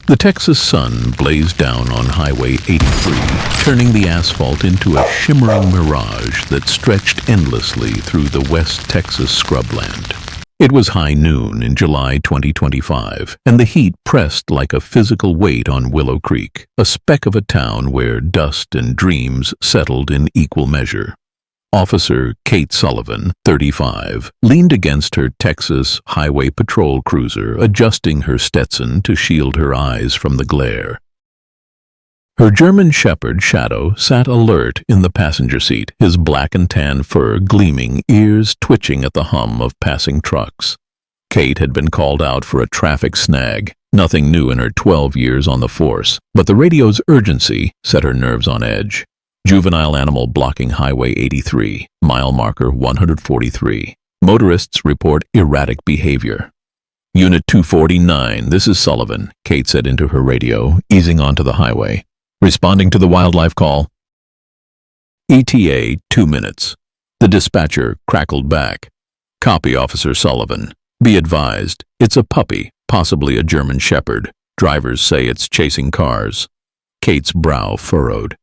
The Texas sun blazed down on Highway 83, turning the asphalt into a shimmering mirage that stretched endlessly through the West Texas scrubland. It was high noon in July 2025, and the heat pressed like a physical weight on Willow Creek, a speck of a town where dust and dreams settled in equal measure. Officer Kate Sullivan, 35, leaned against her Texas Highway Patrol cruiser, adjusting her Stetson to shield her eyes from the glare. Her German Shepherd, Shadow, sat alert in the passenger seat, his black and tan fur gleaming, ears twitching at the hum of passing trucks. Kate had been called out for a traffic snag, nothing new in her 12 years on the force, but the radio's urgency set her nerves on edge. Juvenile animal blocking Highway 83, mile marker 143. Motorists report erratic behavior. Unit 249, this is Sullivan, Kate said into her radio, easing onto the highway. Responding to the wildlife call. ETA 2 minutes. The dispatcher crackled back. Copy, Officer Sullivan. Be advised, it's a puppy, possibly a German Shepherd. Drivers say it's chasing cars. Kate's brow furrowed.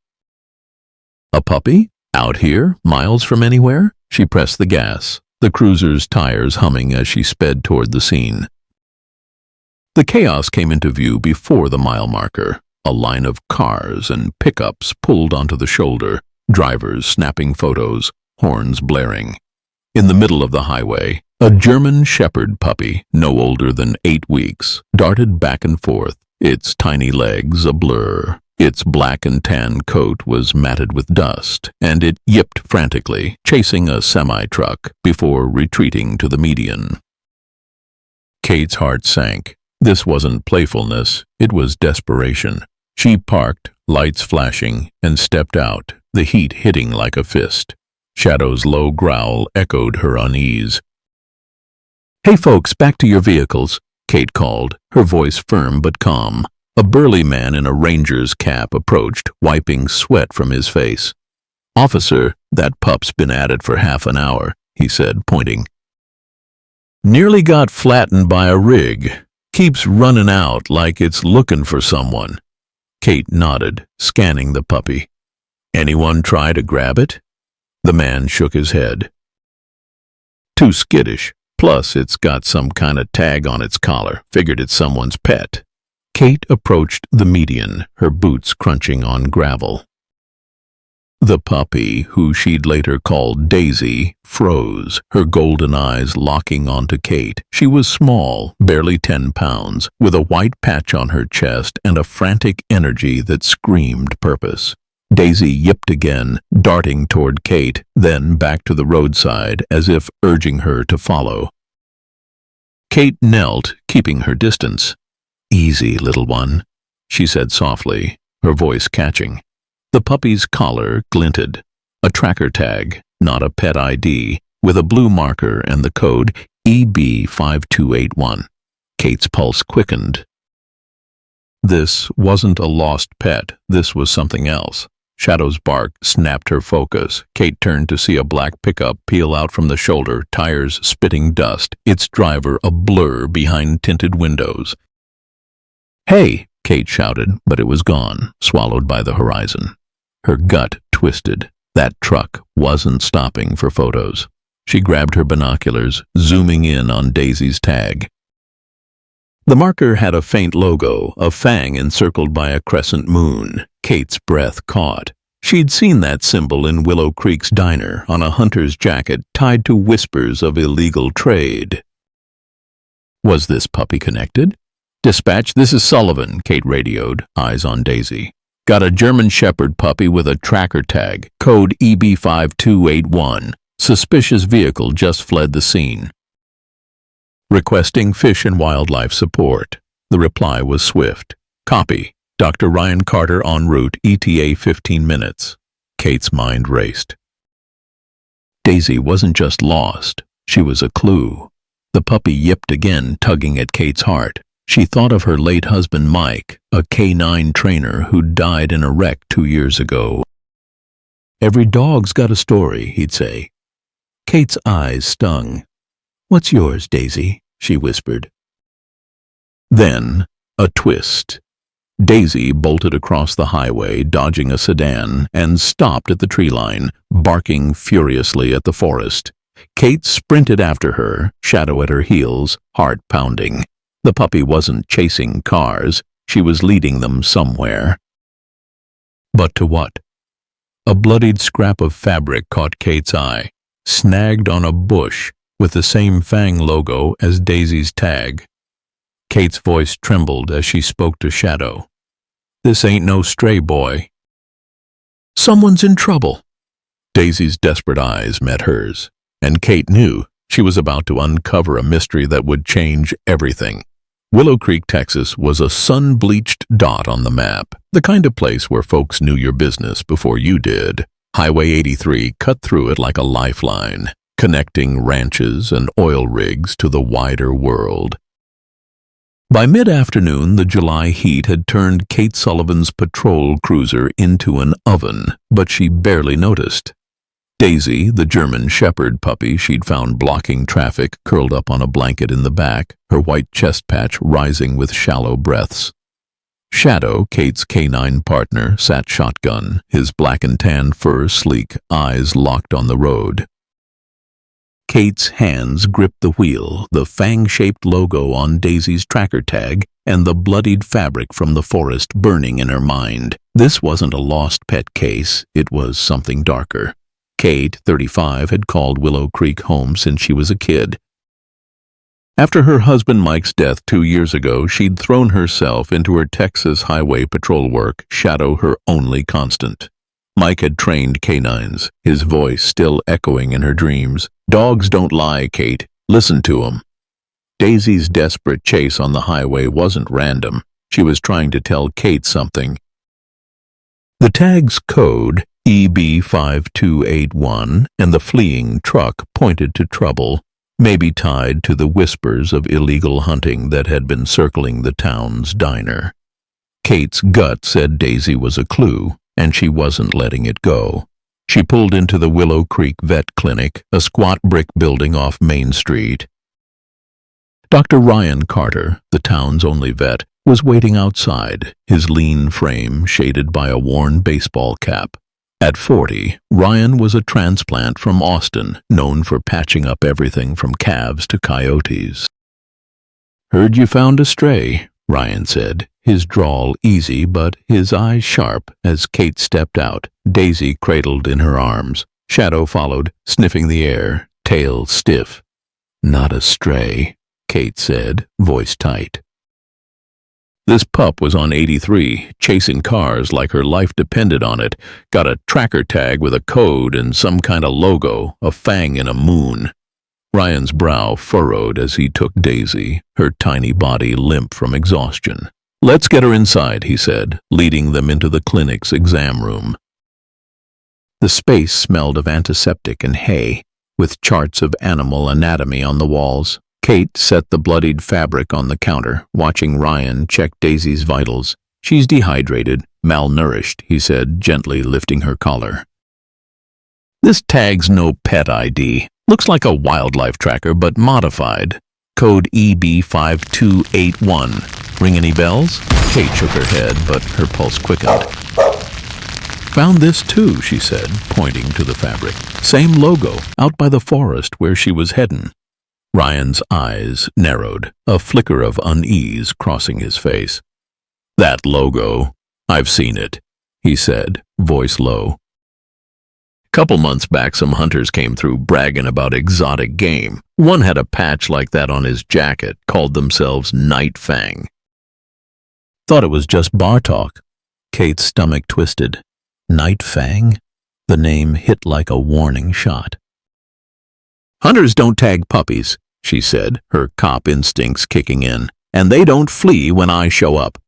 A puppy? Out here, miles from anywhere? She pressed the gas, the cruiser's tires humming as she sped toward the scene. The chaos came into view before the mile marker. A line of cars and pickups pulled onto the shoulder, drivers snapping photos, horns blaring. In the middle of the highway, a German Shepherd puppy, no older than 8 weeks, darted back and forth, its tiny legs a blur. Its black and tan coat was matted with dust, and it yipped frantically, chasing a semi-truck before retreating to the median. Kate's heart sank. This wasn't playfulness, it was desperation. She parked, lights flashing, and stepped out, the heat hitting like a fist. Shadow's low growl echoed her unease. "Hey folks, back to your vehicles," Kate called, her voice firm but calm. A burly man in a ranger's cap approached, wiping sweat from his face. "Officer, that pup's been at it for half an hour," he said, pointing. "Nearly got flattened by a rig. Keeps running out like it's looking for someone." Kate nodded, scanning the puppy. "Anyone try to grab it?" The man shook his head. "Too skittish. Plus, it's got some kind of tag on its collar. Figured it's someone's pet." Kate approached the median, her boots crunching on gravel. The puppy, who she'd later called Daisy, froze, her golden eyes locking onto Kate. She was small, barely 10 pounds, with a white patch on her chest and a frantic energy that screamed purpose. Daisy yipped again, darting toward Kate, then back to the roadside as if urging her to follow. Kate knelt, keeping her distance. "Easy, little one," she said softly, her voice catching. The puppy's collar glinted. A tracker tag, not a pet ID, with a blue marker and the code EB5281. Kate's pulse quickened. This wasn't a lost pet, this was something else. Shadow's bark snapped her focus. Kate turned to see a black pickup peel out from the shoulder, tires spitting dust, its driver a blur behind tinted windows. "Hey!" Kate shouted, but it was gone, swallowed by the horizon. Her gut twisted. That truck wasn't stopping for photos. She grabbed her binoculars, zooming in on Daisy's tag. The marker had a faint logo, a fang encircled by a crescent moon. Kate's breath caught. She'd seen that symbol in Willow Creek's diner on a hunter's jacket tied to whispers of illegal trade. Was this puppy connected? "Dispatch, this is Sullivan," Kate radioed, eyes on Daisy. "Got a German Shepherd puppy with a tracker tag, code EB5281. Suspicious vehicle just fled the scene. Requesting Fish and Wildlife support." The reply was swift. "Copy. Dr. Ryan Carter en route, ETA 15 minutes. Kate's mind raced. Daisy wasn't just lost, she was a clue. The puppy yipped again, tugging at Kate's heart. She thought of her late husband Mike, a K-9 trainer who died in a wreck 2 years ago. "Every dog's got a story," he'd say. Kate's eyes stung. "What's yours, Daisy?" she whispered. Then, a twist. Daisy bolted across the highway, dodging a sedan, and stopped at the tree line, barking furiously at the forest. Kate sprinted after her, Shadow at her heels, heart pounding. The puppy wasn't chasing cars, she was leading them somewhere. But to what? A bloodied scrap of fabric caught Kate's eye, snagged on a bush with the same Fang logo as Daisy's tag. Kate's voice trembled as she spoke to Shadow. "This ain't no stray boy. Someone's in trouble." Daisy's desperate eyes met hers, and Kate knew she was about to uncover a mystery that would change everything. Willow Creek, Texas was a sun-bleached dot on the map, the kind of place where folks knew your business before you did. Highway 83 cut through it like a lifeline, connecting ranches and oil rigs to the wider world. By mid-afternoon, the July heat had turned Kate Sullivan's patrol cruiser into an oven, but she barely noticed. Daisy, the German shepherd puppy she'd found blocking traffic, curled up on a blanket in the back, her white chest patch rising with shallow breaths. Shadow, Kate's canine partner, sat shotgun, his black and tan fur sleek, eyes locked on the road. Kate's hands gripped the wheel, the fang-shaped logo on Daisy's tracker tag, and the bloodied fabric from the forest burning in her mind. This wasn't a lost pet case, it was something darker. Kate, 35, had called Willow Creek home since she was a kid. After her husband Mike's death 2 years ago, she'd thrown herself into her Texas highway patrol work, Shadow her only constant. Mike had trained canines, his voice still echoing in her dreams. "Dogs don't lie, Kate. Listen to 'em." Daisy's desperate chase on the highway wasn't random. She was trying to tell Kate something. The tag's code, EB5281, and the fleeing truck pointed to trouble, maybe tied to the whispers of illegal hunting that had been circling the town's diner. Kate's gut said Daisy was a clue, and she wasn't letting it go. She pulled into the Willow Creek Vet Clinic, a squat brick building off Main Street. Dr. Ryan Carter, the town's only vet, was waiting outside, his lean frame shaded by a worn baseball cap. At 40, Ryan was a transplant from Austin, known for patching up everything from calves to coyotes. "Heard you found a stray," Ryan said, his drawl easy but his eyes sharp as Kate stepped out, Daisy cradled in her arms. Shadow followed, sniffing the air, tail stiff. "Not a stray," Kate said, voice tight. This pup was on 83, chasing cars like her life depended on it, got a tracker tag with a code and some kind of logo, a fang in a moon. Ryan's brow furrowed as he took Daisy, her tiny body limp from exhaustion. "Let's get her inside," he said, leading them into the clinic's exam room. The space smelled of antiseptic and hay, with charts of animal anatomy on the walls. Kate set the bloodied fabric on the counter, watching Ryan check Daisy's vitals. "She's dehydrated, malnourished," he said, gently lifting her collar. "This tag's no pet ID. Looks like a wildlife tracker, but modified. Code EB5281. Ring any bells?" Kate shook her head, but her pulse quickened. "Found this too," she said, pointing to the fabric. "Same logo, out by the forest where she was headin'." Ryan's eyes narrowed, a flicker of unease crossing his face. "That logo, I've seen it," he said, voice low. "Couple months back, some hunters came through bragging about exotic game. One had a patch like that on his jacket, called themselves Night Fang." "Thought it was just bar talk." Kate's stomach twisted. Night Fang? The name hit like a warning shot. "Hunters don't tag puppies," she said, her cop instincts kicking in, "and they don't flee when I show up."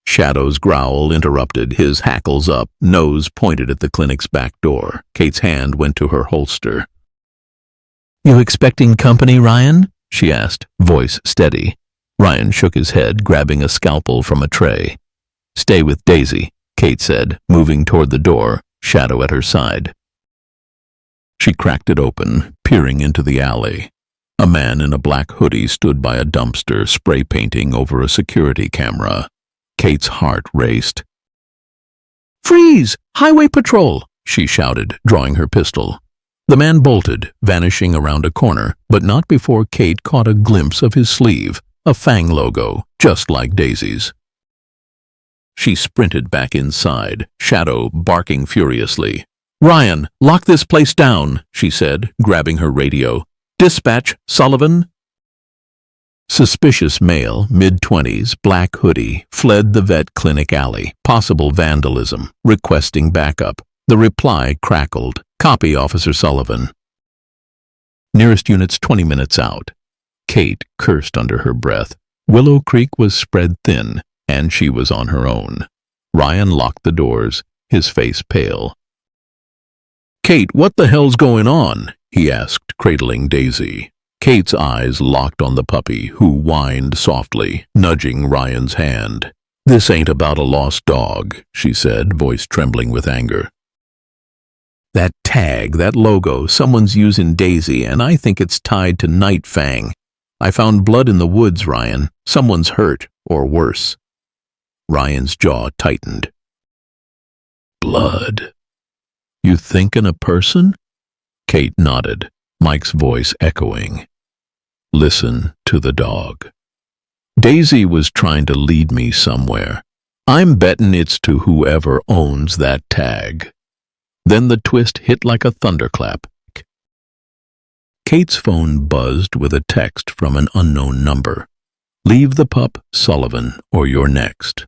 Shadow's growl interrupted, his hackles up, nose pointed at the clinic's back door. Kate's hand went to her holster. "You expecting company, Ryan?" she asked, voice steady. Ryan shook his head, grabbing a scalpel from a tray. "Stay with Daisy," Kate said, moving toward the door, Shadow at her side. She cracked it open, peering into the alley. A man in a black hoodie stood by a dumpster, spray painting over a security camera. Kate's heart raced. "Freeze! Highway patrol!" she shouted, drawing her pistol. The man bolted, vanishing around a corner, but not before Kate caught a glimpse of his sleeve, a Fang logo, just like Daisy's. She sprinted back inside, Shadow barking furiously. "Ryan, lock this place down," she said, grabbing her radio. "Dispatch, Sullivan." Suspicious male, mid-20s, black hoodie, fled the vet clinic alley, possible vandalism, requesting backup. The reply crackled. "Copy, Officer Sullivan." Nearest unit's 20 minutes out. Kate cursed under her breath. Willow Creek was spread thin, and she was on her own. Ryan locked the doors, his face pale. "Kate, what the hell's going on?" he asked, cradling Daisy. Kate's eyes locked on the puppy, who whined softly, nudging Ryan's hand. "This ain't about a lost dog," she said, voice trembling with anger. "That tag, that logo, someone's using Daisy, and I think it's tied to Night Fang. I found blood in the woods, Ryan. Someone's hurt, or worse." Ryan's jaw tightened. "Blood? You thinkin' a person?" Kate nodded, Mike's voice echoing. "Listen to the dog. Daisy was trying to lead me somewhere. I'm bettin' it's to whoever owns that tag." Then the twist hit like a thunderclap. Kate's phone buzzed with a text from an unknown number. "Leave the pup, Sullivan, or you're next."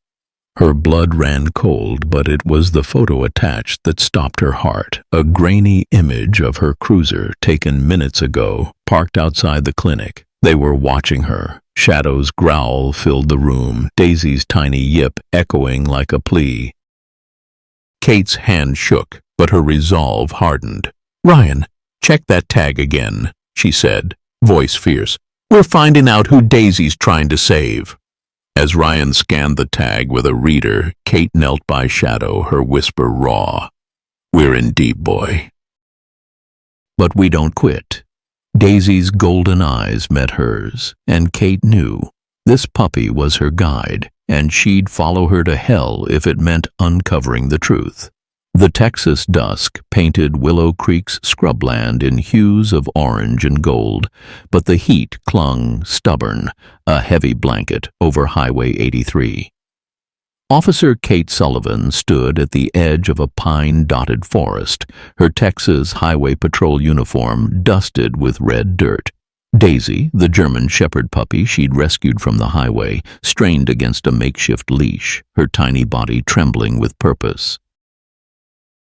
Her blood ran cold, but it was the photo attached that stopped her heart. A grainy image of her cruiser taken minutes ago, parked outside the clinic. They were watching her. Shadow's growl filled the room, Daisy's tiny yip echoing like a plea. Kate's hand shook, but her resolve hardened. "Ryan, check that tag again," she said, voice fierce. "We're finding out who Daisy's trying to save." As Ryan scanned the tag with a reader, Kate knelt by Shadow, her whisper raw. "We're in deep, boy. But we don't quit." Daisy's golden eyes met hers, and Kate knew this puppy was her guide, and she'd follow her to hell if it meant uncovering the truth. The Texas dusk painted Willow Creek's scrubland in hues of orange and gold, but the heat clung stubborn, a heavy blanket, over Highway 83. Officer Kate Sullivan stood at the edge of a pine-dotted forest, her Texas Highway Patrol uniform dusted with red dirt. Daisy, the German shepherd puppy she'd rescued from the highway, strained against a makeshift leash, her tiny body trembling with purpose.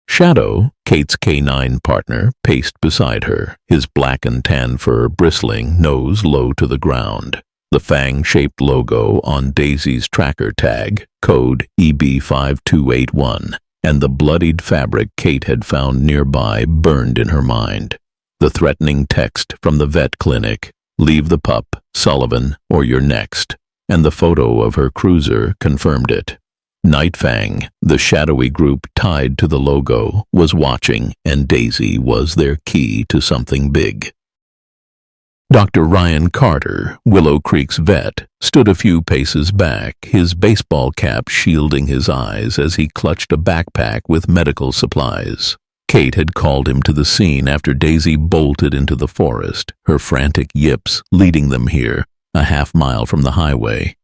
Shadow, Kate's canine partner, paced beside her, his black and tan fur bristling, nose low to the ground. The fang-shaped logo on Daisy's tracker tag, code EB5281, and the bloodied fabric Kate had found nearby burned in her mind. The threatening text from the vet clinic, "Leave the pup, Sullivan, or you're next," and the photo of her cruiser confirmed it. Night Fang, the shadowy group tied to the logo, was watching, and Daisy was their key to something big. Dr. Ryan Carter, Willow Creek's vet, stood a few paces back, his baseball cap shielding his eyes as he clutched a backpack with medical supplies. Kate had called him to the scene after Daisy bolted into the forest, her frantic yips leading them here, a half-mile from the highway.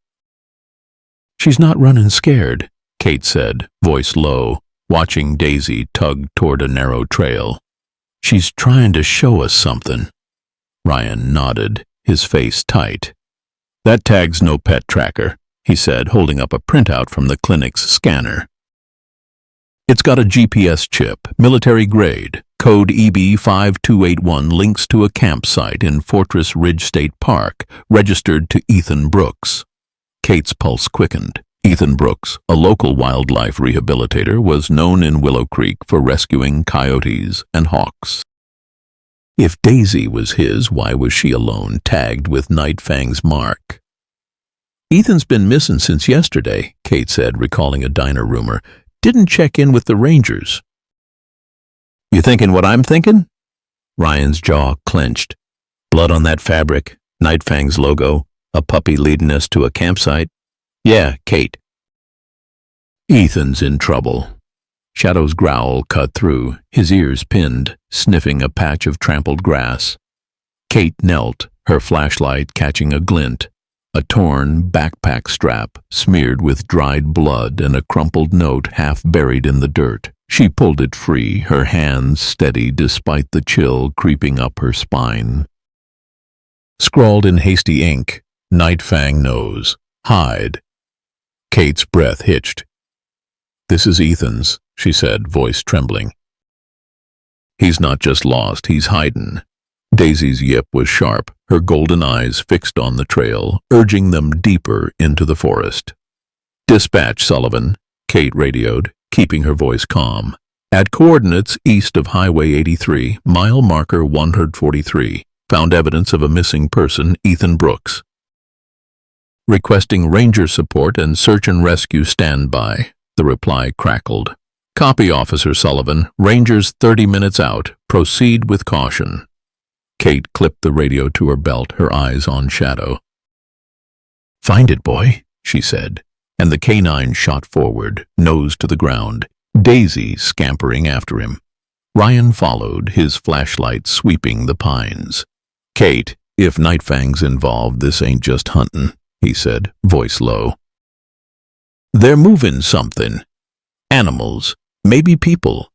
"She's not running scared," Kate said, voice low, watching Daisy tug toward a narrow trail. "She's trying to show us something." Ryan nodded, his face tight. "That tag's no pet tracker," he said, holding up a printout from the clinic's scanner. "It's got a GPS chip, military grade. Code EB5281 links to a campsite in Fortress Ridge State Park, registered to Ethan Brooks." Kate's pulse quickened. Ethan Brooks, a local wildlife rehabilitator, was known in Willow Creek for rescuing coyotes and hawks. If Daisy was his, why was she alone, tagged with Night Fang's mark? "Ethan's been missing since yesterday," Kate said, recalling a diner rumor. "Didn't check in with the Rangers." "You thinking what I'm thinking?" Ryan's jaw clenched. "Blood on that fabric, Night Fang's logo, a puppy leading us to a campsite." "Yeah, Kate." Ethan's in trouble. Shadow's growl cut through, his ears pinned, sniffing a patch of trampled grass. Kate knelt, her flashlight catching a glint. A torn backpack strap, smeared with dried blood, and a crumpled note half buried in the dirt. She pulled it free, her hands steady despite the chill creeping up her spine. Scrawled in hasty ink, Nightfang knows. Hide. Kate's breath hitched. "This is Ethan's," she said, voice trembling. "He's not just lost, he's hidin'." Daisy's yip was sharp, her golden eyes fixed on the trail, urging them deeper into the forest. "Dispatch, Sullivan," Kate radioed, keeping her voice calm. "At coordinates east of Highway 83, mile marker 143, found evidence of a missing person, Ethan Brooks. Requesting ranger support and search and rescue standby," the reply crackled. "Copy, Officer Sullivan. Rangers 30 minutes out. Proceed with caution." Kate clipped the radio to her belt, her eyes on Shadow. "Find it, boy," she said, and the canine shot forward, nose to the ground, Daisy scampering after him. Ryan followed, his flashlight sweeping the pines. "Kate, if Nightfang's involved, this ain't just huntin'," he said, voice low. "They're moving something. Animals, maybe people."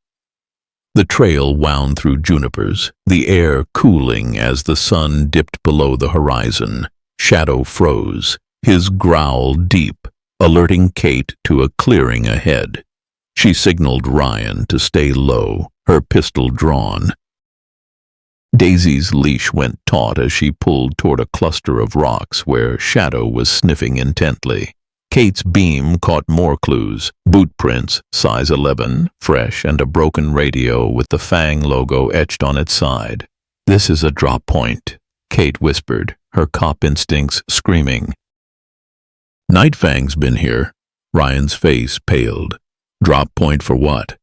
The trail wound through junipers, the air cooling as the sun dipped below the horizon. Shadow froze, his growl deep, alerting Kate to a clearing ahead. She signaled Ryan to stay low, her pistol drawn. Daisy's leash went taut as she pulled toward a cluster of rocks where Shadow was sniffing intently. Kate's beam caught more clues: boot prints, size 11, fresh, and a broken radio with the Fang logo etched on its side. "This is a drop point," Kate whispered, her cop instincts screaming. "Nightfang's been here." Ryan's face paled. "Drop point for what?"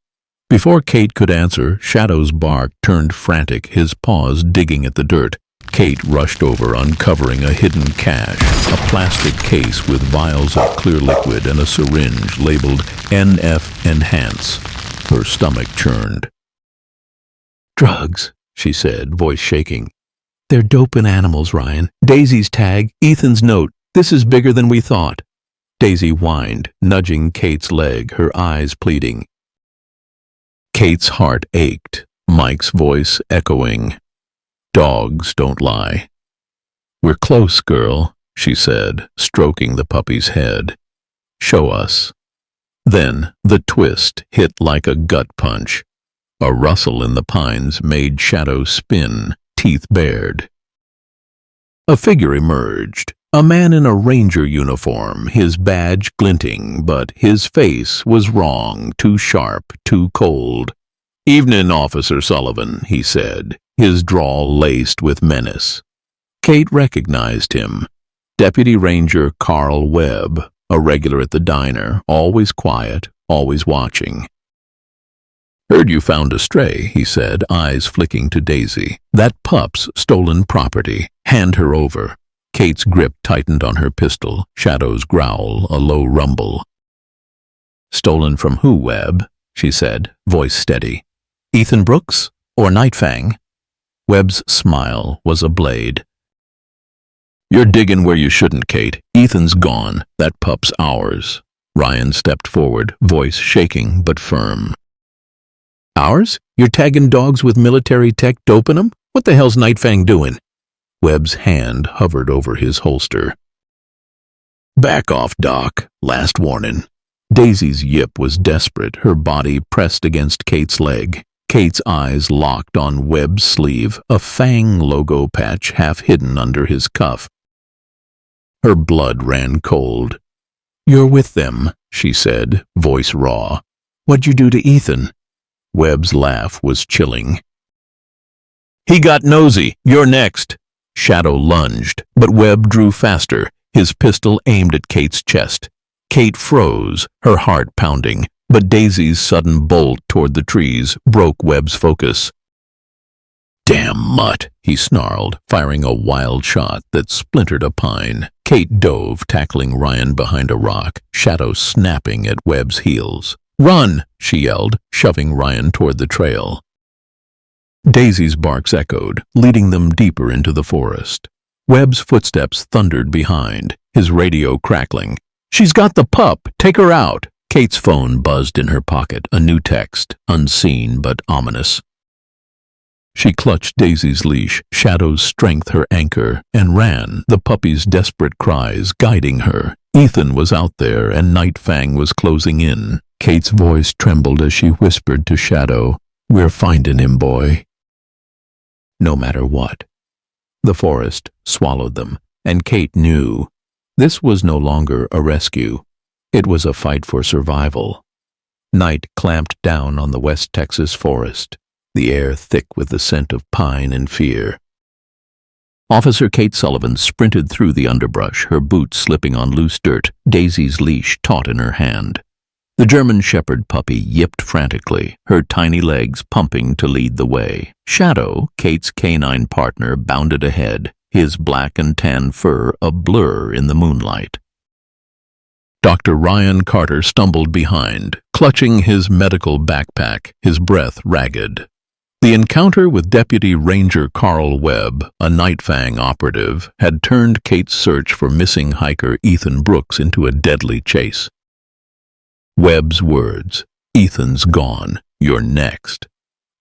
Before Kate could answer, Shadow's bark turned frantic, his paws digging at the dirt. Kate rushed over, uncovering a hidden cache, a plastic case with vials of clear liquid and a syringe labeled NF Enhance. Her stomach churned. "Drugs," she said, voice shaking. "They're doping animals, Ryan. Daisy's tag, Ethan's note. This is bigger than we thought." Daisy whined, nudging Kate's leg, her eyes pleading. Kate's heart ached, Mike's voice echoing. "Dogs don't lie." "We're close, girl," she said, stroking the puppy's head. "Show us." Then the twist hit like a gut punch. A rustle in the pines made Shadow spin, teeth bared. A figure emerged, a man in a ranger uniform, his badge glinting, but his face was wrong, too sharp, too cold. "Evening, Officer Sullivan," he said, his drawl laced with menace. Kate recognized him. Deputy Ranger Carl Webb, a regular at the diner, always quiet, always watching. "Heard you found a stray," he said, eyes flicking to Daisy. "That pup's stolen property. Hand her over." Kate's grip tightened on her pistol, Shadow's growl a low rumble. "Stolen from who, Webb?" she said, voice steady. "Ethan Brooks or Nightfang?" Webb's smile was a blade. "You're digging where you shouldn't, Kate. Ethan's gone. That pup's ours." Ryan stepped forward, voice shaking but firm. "Ours? You're tagging dogs with military tech, doping them? What the hell's Nightfang doing?" Webb's hand hovered over his holster. "Back off, Doc. Last warning." Daisy's yip was desperate, her body pressed against Kate's leg. Kate's eyes locked on Webb's sleeve, a Fang logo patch half hidden under his cuff. Her blood ran cold. "You're with them," she said, voice raw. "What'd you do to Ethan?" Webb's laugh was chilling. "He got nosy. You're next." Shadow lunged, but Webb drew faster, his pistol aimed at Kate's chest. Kate froze, her heart pounding, but Daisy's sudden bolt toward the trees broke Webb's focus. Damn mutt, he snarled, firing a wild shot that splintered a pine. Kate dove, tackling Ryan behind a rock, Shadow snapping at Webb's heels. "Run!" she yelled, shoving Ryan toward the trail. Daisy's barks echoed, leading them deeper into the forest. Webb's footsteps thundered behind, his radio crackling. "She's got the pup! Take her out!" Kate's phone buzzed in her pocket, a new text, unseen but ominous. She clutched Daisy's leash, Shadow's strength her anchor, and ran, the puppy's desperate cries guiding her. Ethan was out there, and Night Fang was closing in. Kate's voice trembled as she whispered to Shadow, "We're finding him, boy." No matter what. The forest swallowed them, and Kate knew. This was no longer a rescue. It was a fight for survival. Night clamped down on the West Texas forest, the air thick with the scent of pine and fear. Officer Kate Sullivan sprinted through the underbrush, her boots slipping on loose dirt, Daisy's leash taut in her hand. The German Shepherd puppy yipped frantically, her tiny legs pumping to lead the way. Shadow, Kate's canine partner, bounded ahead, his black and tan fur a blur in the moonlight. Dr. Ryan Carter stumbled behind, clutching his medical backpack, his breath ragged. The encounter with Deputy Ranger Carl Webb, a Night Fang operative, had turned Kate's search for missing hiker Ethan Brooks into a deadly chase. Webb's words, "Ethan's gone, you're next,"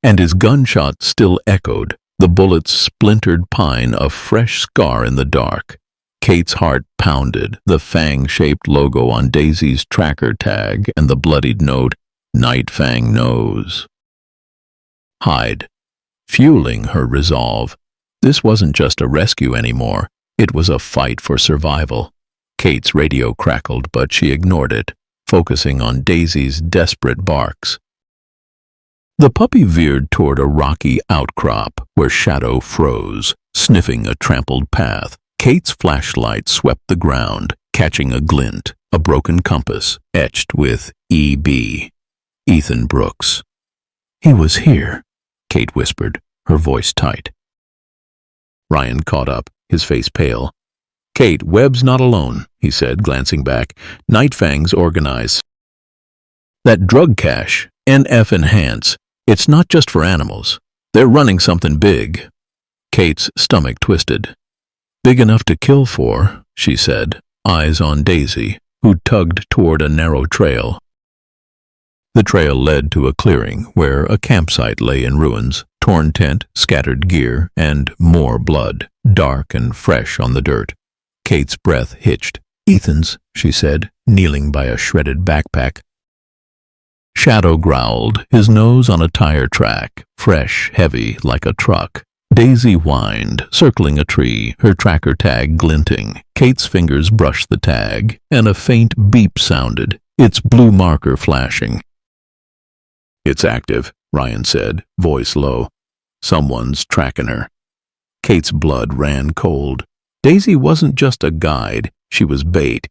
and his gunshot still echoed, the bullet's splintered pine a fresh scar in the dark. Kate's heart pounded, the fang-shaped logo on Daisy's tracker tag and the bloodied note, "Night Fang knows." Hide, fueling her resolve. This wasn't just a rescue anymore. It was a fight for survival. Kate's radio crackled, but she ignored it, focusing on Daisy's desperate barks. The puppy veered toward a rocky outcrop where Shadow froze, sniffing a trampled path. Kate's flashlight swept the ground, catching a glint, a broken compass, etched with E.B. Ethan Brooks. "He was here," Kate whispered, her voice tight. Ryan caught up, his face pale. "Kate, Webb's not alone," he said, glancing back. "Night Fangs organize that drug cache, NF Enhance. It's not just for animals. They're running something big." Kate's stomach twisted. "Big enough to kill for," she said, eyes on Daisy, who tugged toward a narrow trail. The trail led to a clearing where a campsite lay in ruins, torn tent, scattered gear, and more blood, dark and fresh on the dirt. Kate's breath hitched. "Ethan's," she said, kneeling by a shredded backpack. Shadow growled, his nose on a tire track, fresh, heavy, like a truck. Daisy whined, circling a tree, her tracker tag glinting. Kate's fingers brushed the tag, and a faint beep sounded, its blue marker flashing. "It's active," Ryan said, voice low. "Someone's tracking her." Kate's blood ran cold. Daisy wasn't just a guide, she was bait.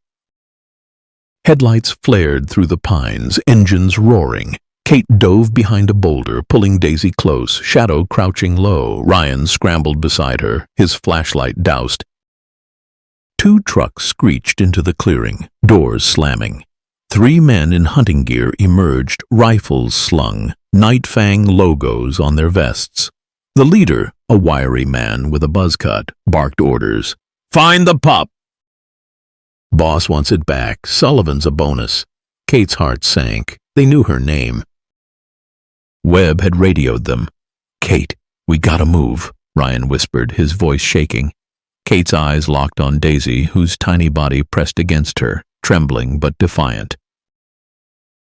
Headlights flared through the pines, engines roaring. Kate dove behind a boulder, pulling Daisy close, Shadow crouching low. Ryan scrambled beside her, his flashlight doused. 2 trucks screeched into the clearing, doors slamming. 3 men in hunting gear emerged, rifles slung, Night Fang logos on their vests. The leader, a wiry man with a buzz cut, barked orders. "Find the pup!" "Boss wants it back. Sullivan's a bonus." Kate's heart sank. They knew her name. Webb had radioed them. "Kate, we gotta move," Ryan whispered, his voice shaking. Kate's eyes locked on Daisy, whose tiny body pressed against her, trembling but defiant.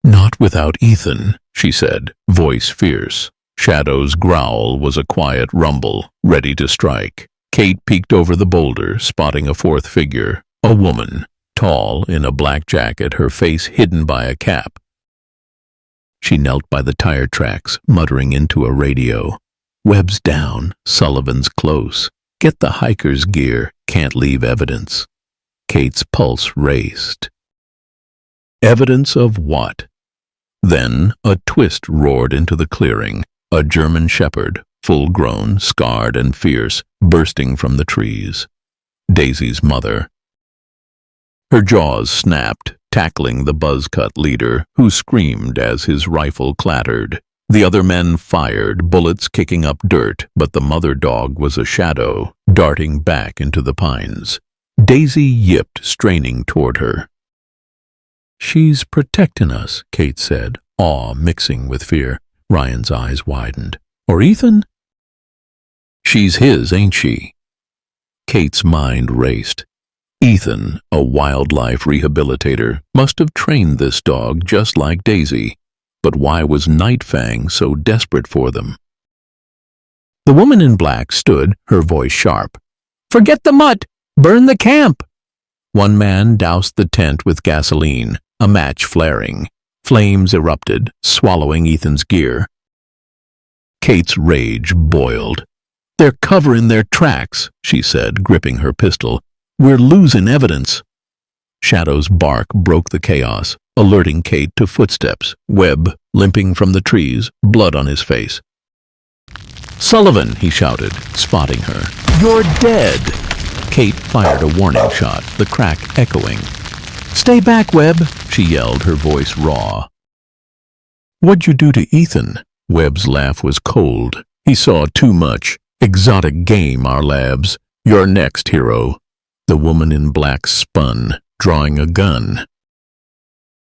"Not without Ethan," she said, voice fierce. Shadow's growl was a quiet rumble, ready to strike. Kate peeked over the boulder, spotting a 4th figure, a woman, tall in a black jacket, her face hidden by a cap. She knelt by the tire tracks, muttering into a radio. "Webb's down, Sullivan's close. Get the hiker's gear, can't leave evidence." Kate's pulse raced. Evidence of what? Then a twist roared into the clearing, a German Shepherd, full-grown, scarred and fierce, bursting from the trees. Daisy's mother. Her jaws snapped, tackling the buzz-cut leader, who screamed as his rifle clattered. The other men fired, bullets kicking up dirt, but the mother dog was a shadow, darting back into the pines. Daisy yipped, straining toward her. "She's protecting us," Kate said, awe mixing with fear. Ryan's eyes widened. "Or Ethan?" "She's his, ain't she?" Kate's mind raced. Ethan, a wildlife rehabilitator, must have trained this dog just like Daisy. But why was Night Fang so desperate for them? The woman in black stood, her voice sharp. "Forget the mutt! Burn the camp!" One man doused the tent with gasoline, a match flaring. Flames erupted, swallowing Ethan's gear. Kate's rage boiled. "They're covering their tracks," she said, gripping her pistol. "We're losing evidence." Shadow's bark broke the chaos, alerting Kate to footsteps. Webb, limping from the trees, blood on his face. "Sullivan!" he shouted, spotting her. "You're dead!" Kate fired a warning shot, the crack echoing. "Stay back, Webb!" she yelled, her voice raw. "What'd you do to Ethan?" Webb's laugh was cold. "He saw too much. Exotic game, our labs. You're next, hero." The woman in black spun, drawing a gun.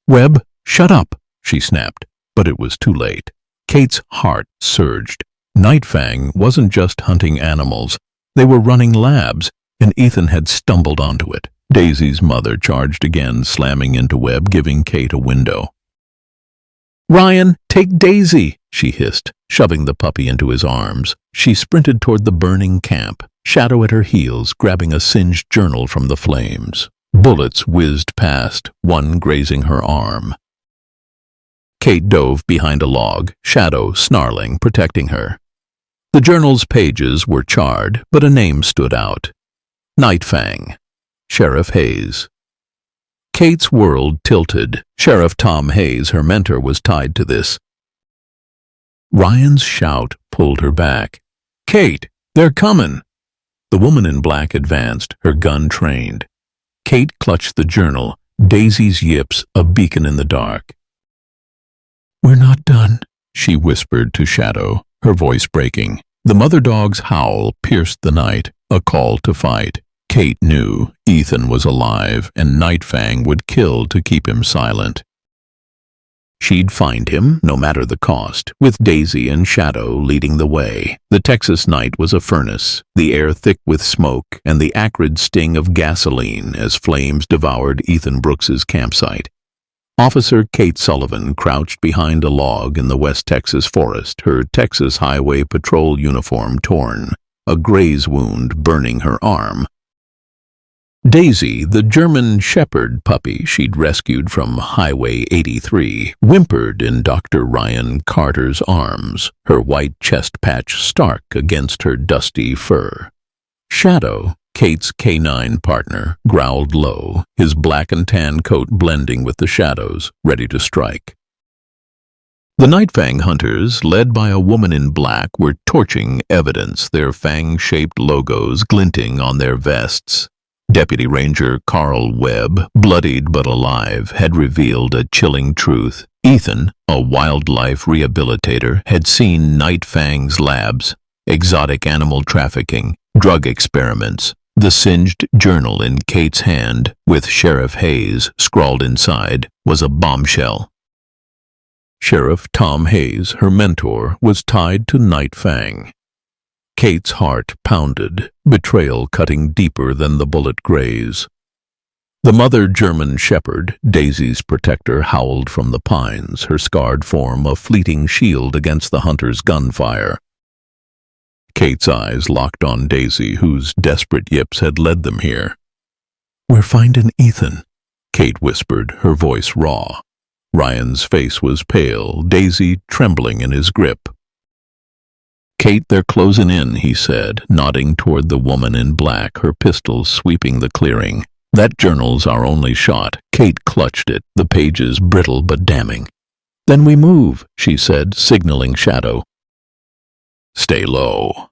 "Webb, shut up," she snapped, but it was too late. Kate's heart surged. Night Fang wasn't just hunting animals. They were running labs, and Ethan had stumbled onto it. Daisy's mother charged again, slamming into Webb, giving Kate a window. "Ryan, take Daisy," she hissed, shoving the puppy into his arms. She sprinted toward the burning camp, Shadow at her heels, grabbing a singed journal from the flames. Bullets whizzed past, one grazing her arm. Kate dove behind a log, Shadow snarling, protecting her. The journal's pages were charred, but a name stood out. Night Fang. Sheriff Hayes. Kate's world tilted. Sheriff Tom Hayes, her mentor, was tied to this. Ryan's shout pulled her back. "Kate, they're coming!" The woman in black advanced, her gun trained. Kate clutched the journal, Daisy's yips a beacon in the dark. "We're not done," she whispered to Shadow, her voice breaking. The mother dog's howl pierced the night, a call to fight. Kate knew Ethan was alive, and Night Fang would kill to keep him silent. She'd find him, no matter the cost, with Daisy and Shadow leading the way. The Texas night was a furnace, the air thick with smoke and the acrid sting of gasoline as flames devoured Ethan Brooks's campsite. Officer Kate Sullivan crouched behind a log in the West Texas forest, her Texas Highway Patrol uniform torn, a graze wound burning her arm. Daisy, the German shepherd puppy she'd rescued from Highway 83, whimpered in Dr. Ryan Carter's arms, her white chest patch stark against her dusty fur. Shadow, Kate's canine partner, growled low, his black and tan coat blending with the shadows, ready to strike. The Night Fang hunters, led by a woman in black, were torching evidence, their fang-shaped logos glinting on their vests. Deputy Ranger Carl Webb, bloodied but alive, had revealed a chilling truth. Ethan, a wildlife rehabilitator, had seen Night Fang's labs, exotic animal trafficking, drug experiments. The singed journal in Kate's hand, with Sheriff Hayes scrawled inside, was a bombshell. Sheriff Tom Hayes, her mentor, was tied to Night Fang. Kate's heart pounded, betrayal cutting deeper than the bullet graze. The mother German shepherd, Daisy's protector, howled from the pines, her scarred form a fleeting shield against the hunter's gunfire. Kate's eyes locked on Daisy, whose desperate yips had led them here. "We're finding Ethan," Kate whispered, her voice raw. Ryan's face was pale, Daisy trembling in his grip. "Kate, they're closing in," he said, nodding toward the woman in black, her pistol sweeping the clearing. "That journal's our only shot." Kate clutched it, the pages brittle but damning. "Then we move," she said, signaling Shadow. Stay low.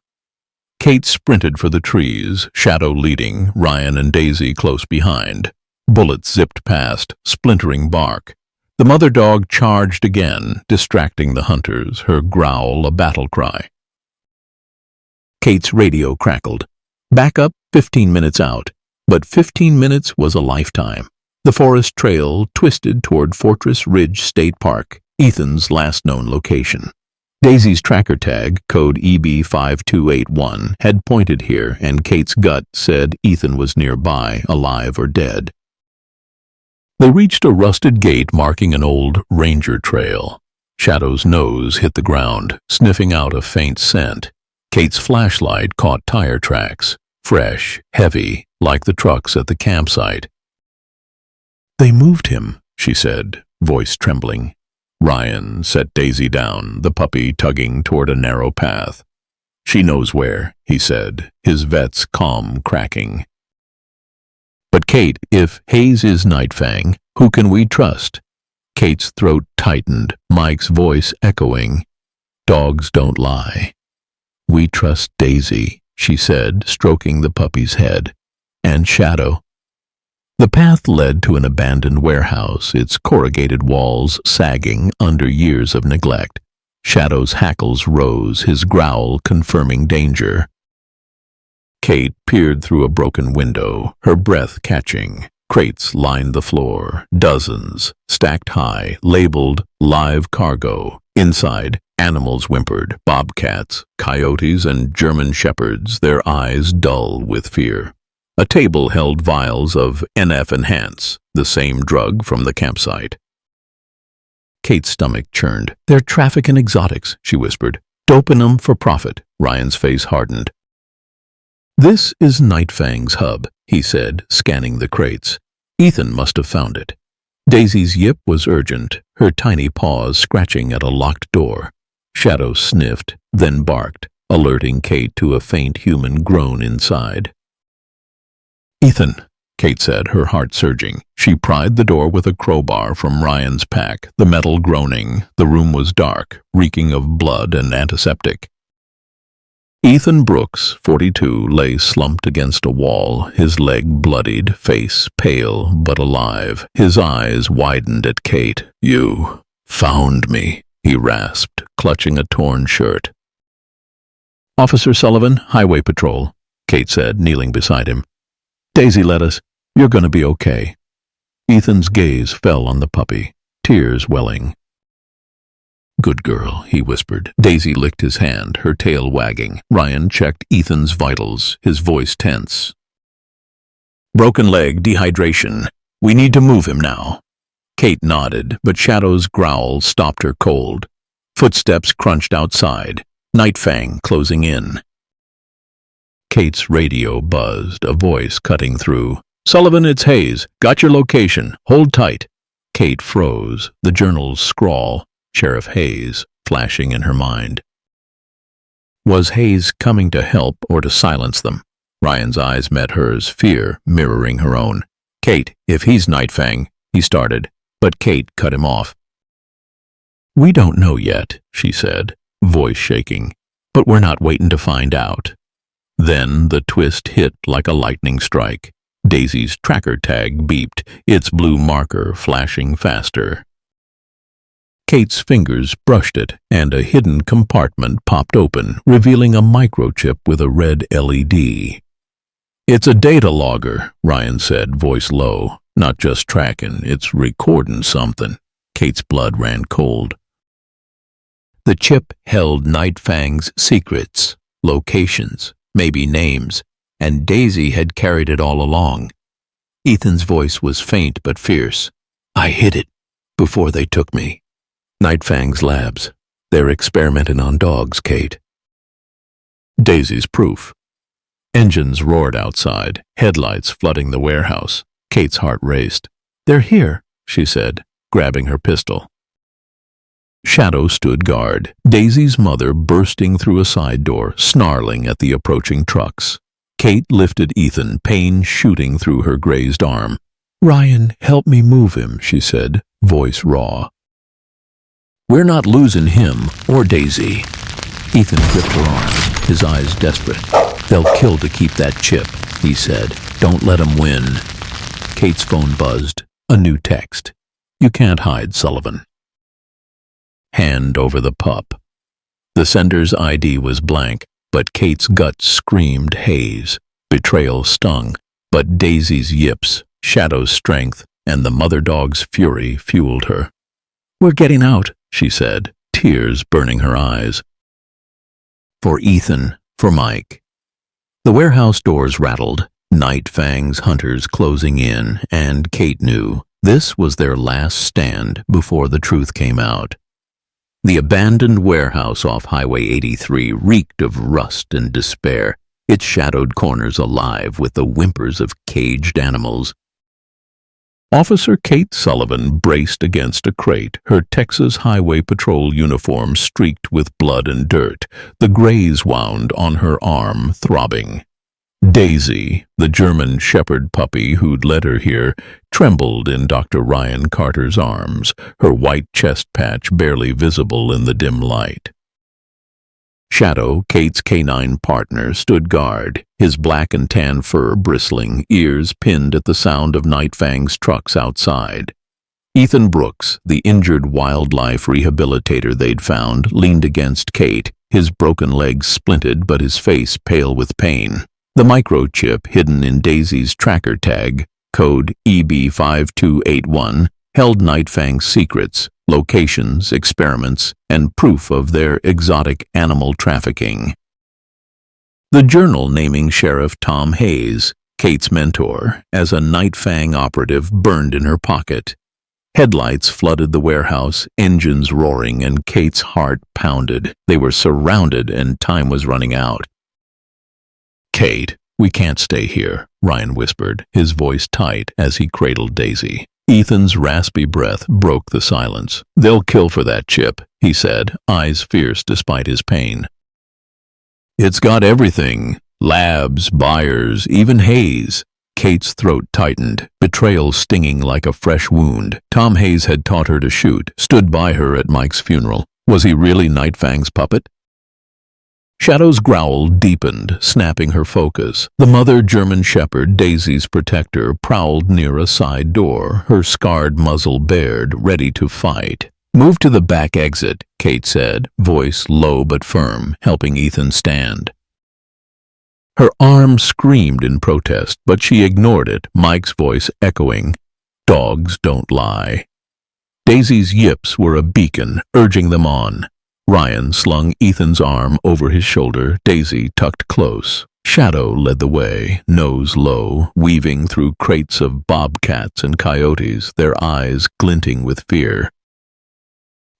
Kate sprinted for the trees, Shadow leading, Ryan and Daisy close behind. Bullets zipped past, splintering bark. The mother dog charged again, distracting the hunters, her growl a battle cry. Kate's radio crackled. Back up 15 minutes out. But 15 minutes was a lifetime. The forest trail twisted toward Fortress Ridge State Park, Ethan's last known location. Daisy's tracker tag, code EB5281, had pointed here, and Kate's gut said Ethan was nearby, alive or dead. They reached a rusted gate marking an old ranger trail. Shadow's nose hit the ground, sniffing out a faint scent. Kate's flashlight caught tire tracks, fresh, heavy, like the trucks at the campsite. "They moved him," she said, voice trembling. Ryan set Daisy down, the puppy tugging toward a narrow path. "She knows where," he said, his vet's calm cracking. "But Kate, if Hayes is Nightfang, who can we trust?" Kate's throat tightened, Mike's voice echoing. "Dogs don't lie." "We trust Daisy," she said, stroking the puppy's head. "And Shadow." The path led to an abandoned warehouse, its corrugated walls sagging under years of neglect. Shadow's hackles rose, his growl confirming danger. Kate peered through a broken window, her breath catching. Crates lined the floor, dozens, stacked high, labeled live cargo. Inside, animals whimpered, bobcats, coyotes, and German shepherds, their eyes dull with fear. A table held vials of NF Enhance, the same drug from the campsite. Kate's stomach churned. "They're trafficking exotics," she whispered. "Doping them for profit." Ryan's face hardened. "This is Nightfang's hub," he said, scanning the crates. "Ethan must have found it." Daisy's yip was urgent, her tiny paws scratching at a locked door. Shadow sniffed, then barked, alerting Kate to a faint human groan inside. "Ethan," Kate said, her heart surging. She pried the door with a crowbar from Ryan's pack, the metal groaning. The room was dark, reeking of blood and antiseptic. Ethan Brooks, 42, lay slumped against a wall, his leg bloodied, face pale but alive. His eyes widened at Kate. "You found me," he rasped, clutching a torn shirt. "Officer Sullivan, Highway Patrol," Kate said, kneeling beside him. "Daisy let us. You're going to be okay." Ethan's gaze fell on the puppy, tears welling. "Good girl," he whispered. Daisy licked his hand, her tail wagging. Ryan checked Ethan's vitals, his voice tense. "Broken leg, dehydration. We need to move him now." Kate nodded, but Shadow's growl stopped her cold. Footsteps crunched outside, Nightfang closing in. Kate's radio buzzed, a voice cutting through. "Sullivan, it's Hayes. Got your location. Hold tight." Kate froze, the journal's scrawl, Sheriff Hayes, flashing in her mind. Was Hayes coming to help or to silence them? Ryan's eyes met hers, fear mirroring her own. "Kate, if he's Nightfang," he started, but Kate cut him off. "We don't know yet," she said, voice shaking, "but we're not waiting to find out." Then the twist hit like a lightning strike. Daisy's tracker tag beeped, its blue marker flashing faster. Kate's fingers brushed it, and a hidden compartment popped open, revealing a microchip with a red LED. "It's a data logger," Ryan said, voice low. "Not just tracking, it's recording something." Kate's blood ran cold. The chip held Nightfang's secrets, locations, maybe names, and Daisy had carried it all along. Ethan's voice was faint but fierce. "I hid it before they took me." Nightfang's labs. They're experimenting on dogs, Kate. Daisy's proof. Engines roared outside, headlights flooding the warehouse. Kate's heart raced. "They're here," she said, grabbing her pistol. Shadow stood guard, Daisy's mother bursting through a side door, snarling at the approaching trucks. Kate lifted Ethan, pain shooting through her grazed arm. "Ryan, help me move him," she said, voice raw. "We're not losing him or Daisy." Ethan gripped her arm, his eyes desperate. "They'll kill to keep that chip," he said. "Don't let 'em win." Kate's phone buzzed. A new text. "You can't hide, Sullivan. Hand over the pup." The sender's ID was blank, but Kate's gut screamed Hayes. Betrayal stung, but Daisy's yips, Shadow's strength, and the mother dog's fury fueled her. "We're getting out," she said, tears burning her eyes. For Ethan, for Mike. The warehouse doors rattled, Night Fang's hunters closing in, and Kate knew this was their last stand before the truth came out. The abandoned warehouse off Highway 83 reeked of rust and despair, its shadowed corners alive with the whimpers of caged animals. Officer Kate Sullivan braced against a crate, her Texas Highway Patrol uniform streaked with blood and dirt, the graze wound on her arm throbbing. Daisy, the German shepherd puppy who'd led her here, trembled in Dr. Ryan Carter's arms, her white chest patch barely visible in the dim light. Shadow, Kate's canine partner, stood guard, his black and tan fur bristling, ears pinned at the sound of Night Fang's trucks outside. Ethan Brooks, the injured wildlife rehabilitator they'd found, leaned against Kate, his broken legs splinted but his face pale with pain. The microchip hidden in Daisy's tracker tag, code EB5281, held Night Fang's secrets, locations, experiments, and proof of their exotic animal trafficking. The journal naming Sheriff Tom Hayes, Kate's mentor, as a Night Fang operative burned in her pocket. Headlights flooded the warehouse, engines roaring, and Kate's heart pounded. They were surrounded and time was running out. "Kate, we can't stay here," Ryan whispered, his voice tight as he cradled Daisy. Ethan's raspy breath broke the silence. "They'll kill for that chip," he said, eyes fierce despite his pain. "It's got everything. Labs, buyers, even Hayes." Kate's throat tightened, betrayal stinging like a fresh wound. Tom Hayes had taught her to shoot, stood by her at Mike's funeral. Was he really Night Fang's puppet? Shadow's growl deepened, snapping her focus. The mother German shepherd, Daisy's protector, prowled near a side door, her scarred muzzle bared, ready to fight. "Move to the back exit," Kate said, voice low but firm, helping Ethan stand. Her arm screamed in protest, but she ignored it, Mike's voice echoing, "Dogs don't lie." Daisy's yips were a beacon, urging them on. Ryan slung Ethan's arm over his shoulder, Daisy tucked close. Shadow led the way, nose low, weaving through crates of bobcats and coyotes, their eyes glinting with fear.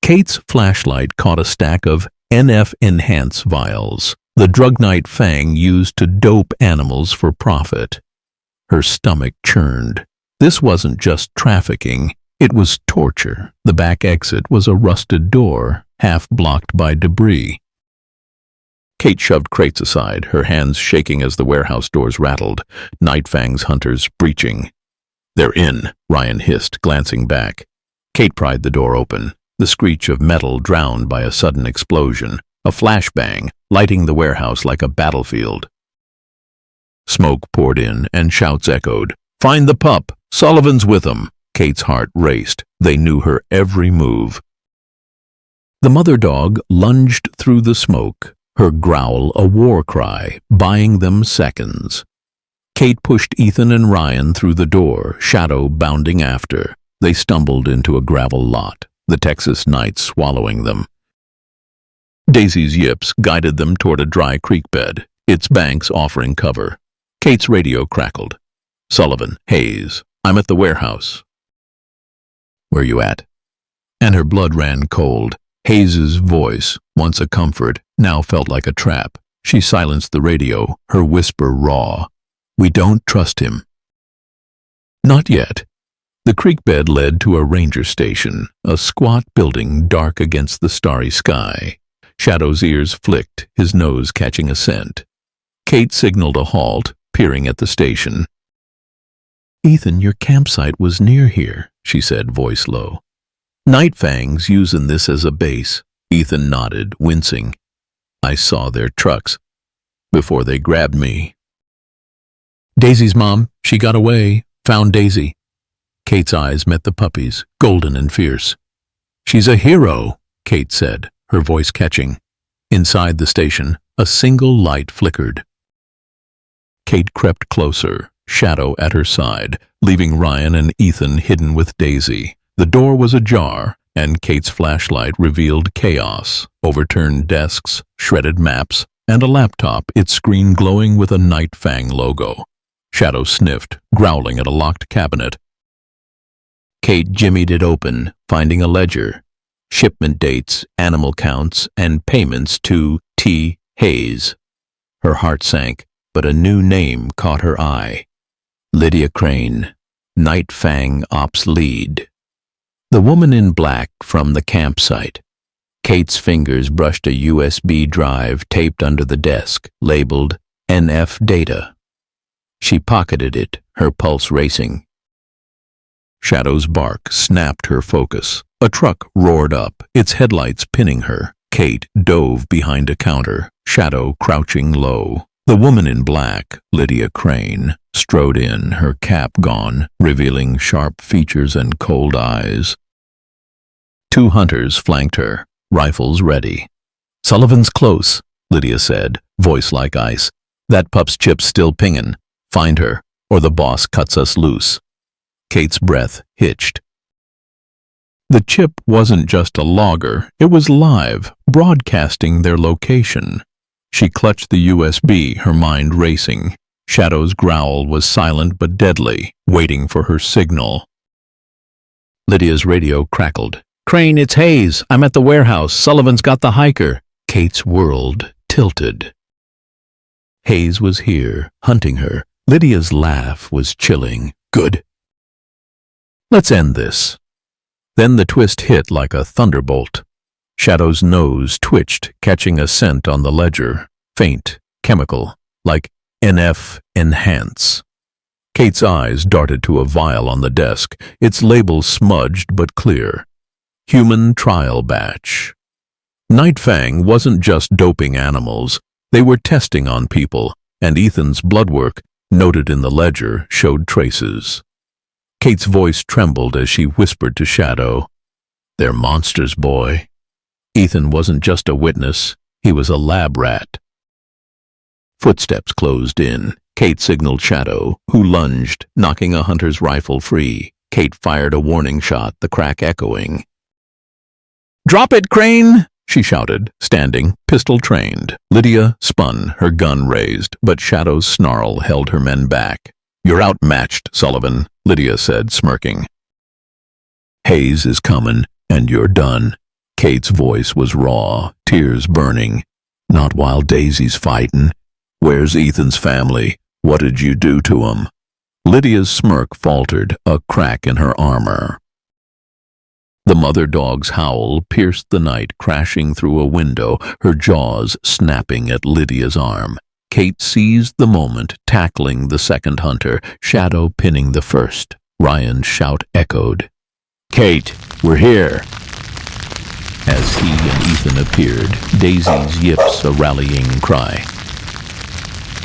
Kate's flashlight caught a stack of NF-Enhance vials, the drug Night Fang used to dope animals for profit. Her stomach churned. This wasn't just trafficking, it was torture. The back exit was a rusted door, half blocked by debris. Kate shoved crates aside, her hands shaking as the warehouse doors rattled, Night Fang's hunters breaching. "They're in," Ryan hissed, glancing back. Kate pried the door open, the screech of metal drowned by a sudden explosion, a flashbang, lighting the warehouse like a battlefield. Smoke poured in and shouts echoed. "Find the pup! Sullivan's with him!" Kate's heart raced. They knew her every move. The mother dog lunged through the smoke, her growl a war cry, buying them seconds. Kate pushed Ethan and Ryan through the door, Shadow bounding after. They stumbled into a gravel lot, the Texas night swallowing them. Daisy's yips guided them toward a dry creek bed, its banks offering cover. Kate's radio crackled. "Sullivan, Hayes, I'm at the warehouse." "Where you at?" And her blood ran cold. Hayes's voice, once a comfort, now felt like a trap. She silenced the radio, her whisper raw. "We don't trust him." Not yet. The creek bed led to a ranger station, a squat building dark against the starry sky. Shadow's ears flicked, his nose catching a scent. Kate signaled a halt, peering at the station. "Ethan, your campsite was near here," she said, voice low. "Night Fang's using this as a base." Ethan nodded, wincing. I saw their trucks before they grabbed me. Daisy's mom, she got away, found Daisy. Kate's eyes met the puppy's, golden and fierce. She's a hero, Kate said, her voice catching. Inside the station, a single light flickered. Kate crept closer, shadow at her side, leaving Ryan and Ethan hidden with Daisy. The door was ajar, and Kate's flashlight revealed chaos, overturned desks, shredded maps, and a laptop, its screen glowing with a Night Fang logo. Shadow sniffed, growling at a locked cabinet. Kate jimmied it open, finding a ledger. Shipment dates, animal counts, and payments to T. Hayes. Her heart sank, but a new name caught her eye. Lydia Crane, Night Fang Ops Lead. The woman in black from the campsite. Kate's fingers brushed a USB drive taped under the desk, labeled NF Data. She pocketed it, her pulse racing. Shadow's bark snapped her focus. A truck roared up, its headlights pinning her. Kate dove behind a counter, Shadow crouching low. The woman in black, Lydia Crane, strode in, her cap gone, revealing sharp features and cold eyes. 2 hunters flanked her, rifles ready. "Sullivan's close," Lydia said, voice like ice. "That pup's chip's still pingin'. Find her, or the boss cuts us loose." Kate's breath hitched. The chip wasn't just a logger, it was live, broadcasting their location. She clutched the USB, her mind racing. Shadow's growl was silent but deadly, waiting for her signal. Lydia's radio crackled. "Crane, it's Hayes. I'm at the warehouse. Sullivan's got the hiker." Kate's world tilted. Hayes was here, hunting her. Lydia's laugh was chilling. "Good. Let's end this." Then the twist hit like a thunderbolt. Shadow's nose twitched, catching a scent on the ledger. Faint, chemical, like NF Enhance. Kate's eyes darted to a vial on the desk, its label smudged but clear. Human trial batch. Night Fang wasn't just doping animals. They were testing on people, and Ethan's blood work, noted in the ledger, showed traces. Kate's voice trembled as she whispered to Shadow, "They're monsters, boy." Ethan wasn't just a witness, he was a lab rat. Footsteps closed in. Kate signaled Shadow, who lunged, knocking a hunter's rifle free. Kate fired a warning shot, the crack echoing. "Drop it, Crane!" she shouted, standing, pistol trained. Lydia spun, her gun raised, but Shadow's snarl held her men back. "You're outmatched, Sullivan," Lydia said, smirking. "Hayes is comin', and you're done." Kate's voice was raw, tears burning. "Not while Daisy's fightin'. Where's Ethan's family? What did you do to 'em?" Lydia's smirk faltered, a crack in her armor. The mother dog's howl pierced the night, crashing through a window, her jaws snapping at Lydia's arm. Kate seized the moment, tackling the second hunter, Shadow pinning the first. Ryan's shout echoed. "Kate, we're here!" As he and Ethan appeared, Daisy's yips a rallying cry.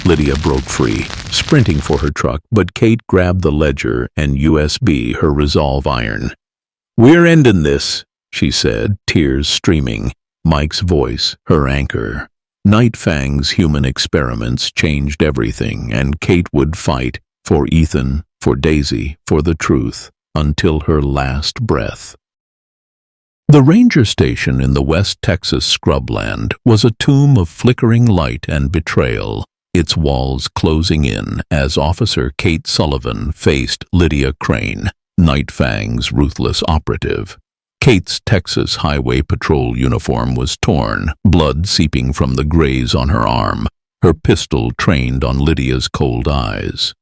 Lydia broke free, sprinting for her truck, but Kate grabbed the ledger and USB, her resolve iron. "We're ending this," she said, tears streaming. Mike's voice, her anchor. Night Fang's human experiments changed everything, and Kate would fight for Ethan, for Daisy, for the truth, until her last breath. The ranger station in the West Texas scrubland was a tomb of flickering light and betrayal, its walls closing in as Officer Kate Sullivan faced Lydia Crane, Night Fang's ruthless operative. Kate's Texas Highway Patrol uniform was torn, blood seeping from the graze on her arm, her pistol trained on Lydia's cold eyes.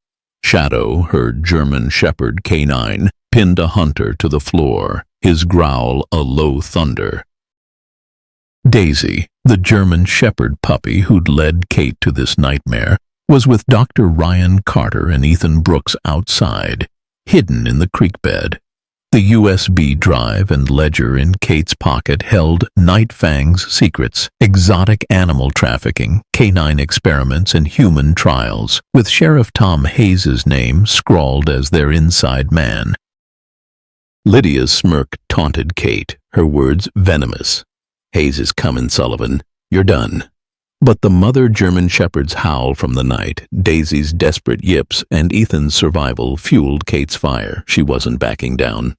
Shadow, her German Shepherd canine, pinned a hunter to the floor, his growl a low thunder. Daisy, the German Shepherd puppy who'd led Kate to this nightmare, was with Dr. Ryan Carter and Ethan Brooks outside, hidden in the creek bed. The USB drive and ledger in Kate's pocket held Night Fang's secrets, exotic animal trafficking, canine experiments, and human trials, with Sheriff Tom Hayes's name scrawled as their inside man. Lydia's smirk taunted Kate, her words venomous. "Hayes is coming, Sullivan. You're done." But the mother German shepherd's howl from the night, Daisy's desperate yips, and Ethan's survival fueled Kate's fire. She wasn't backing down.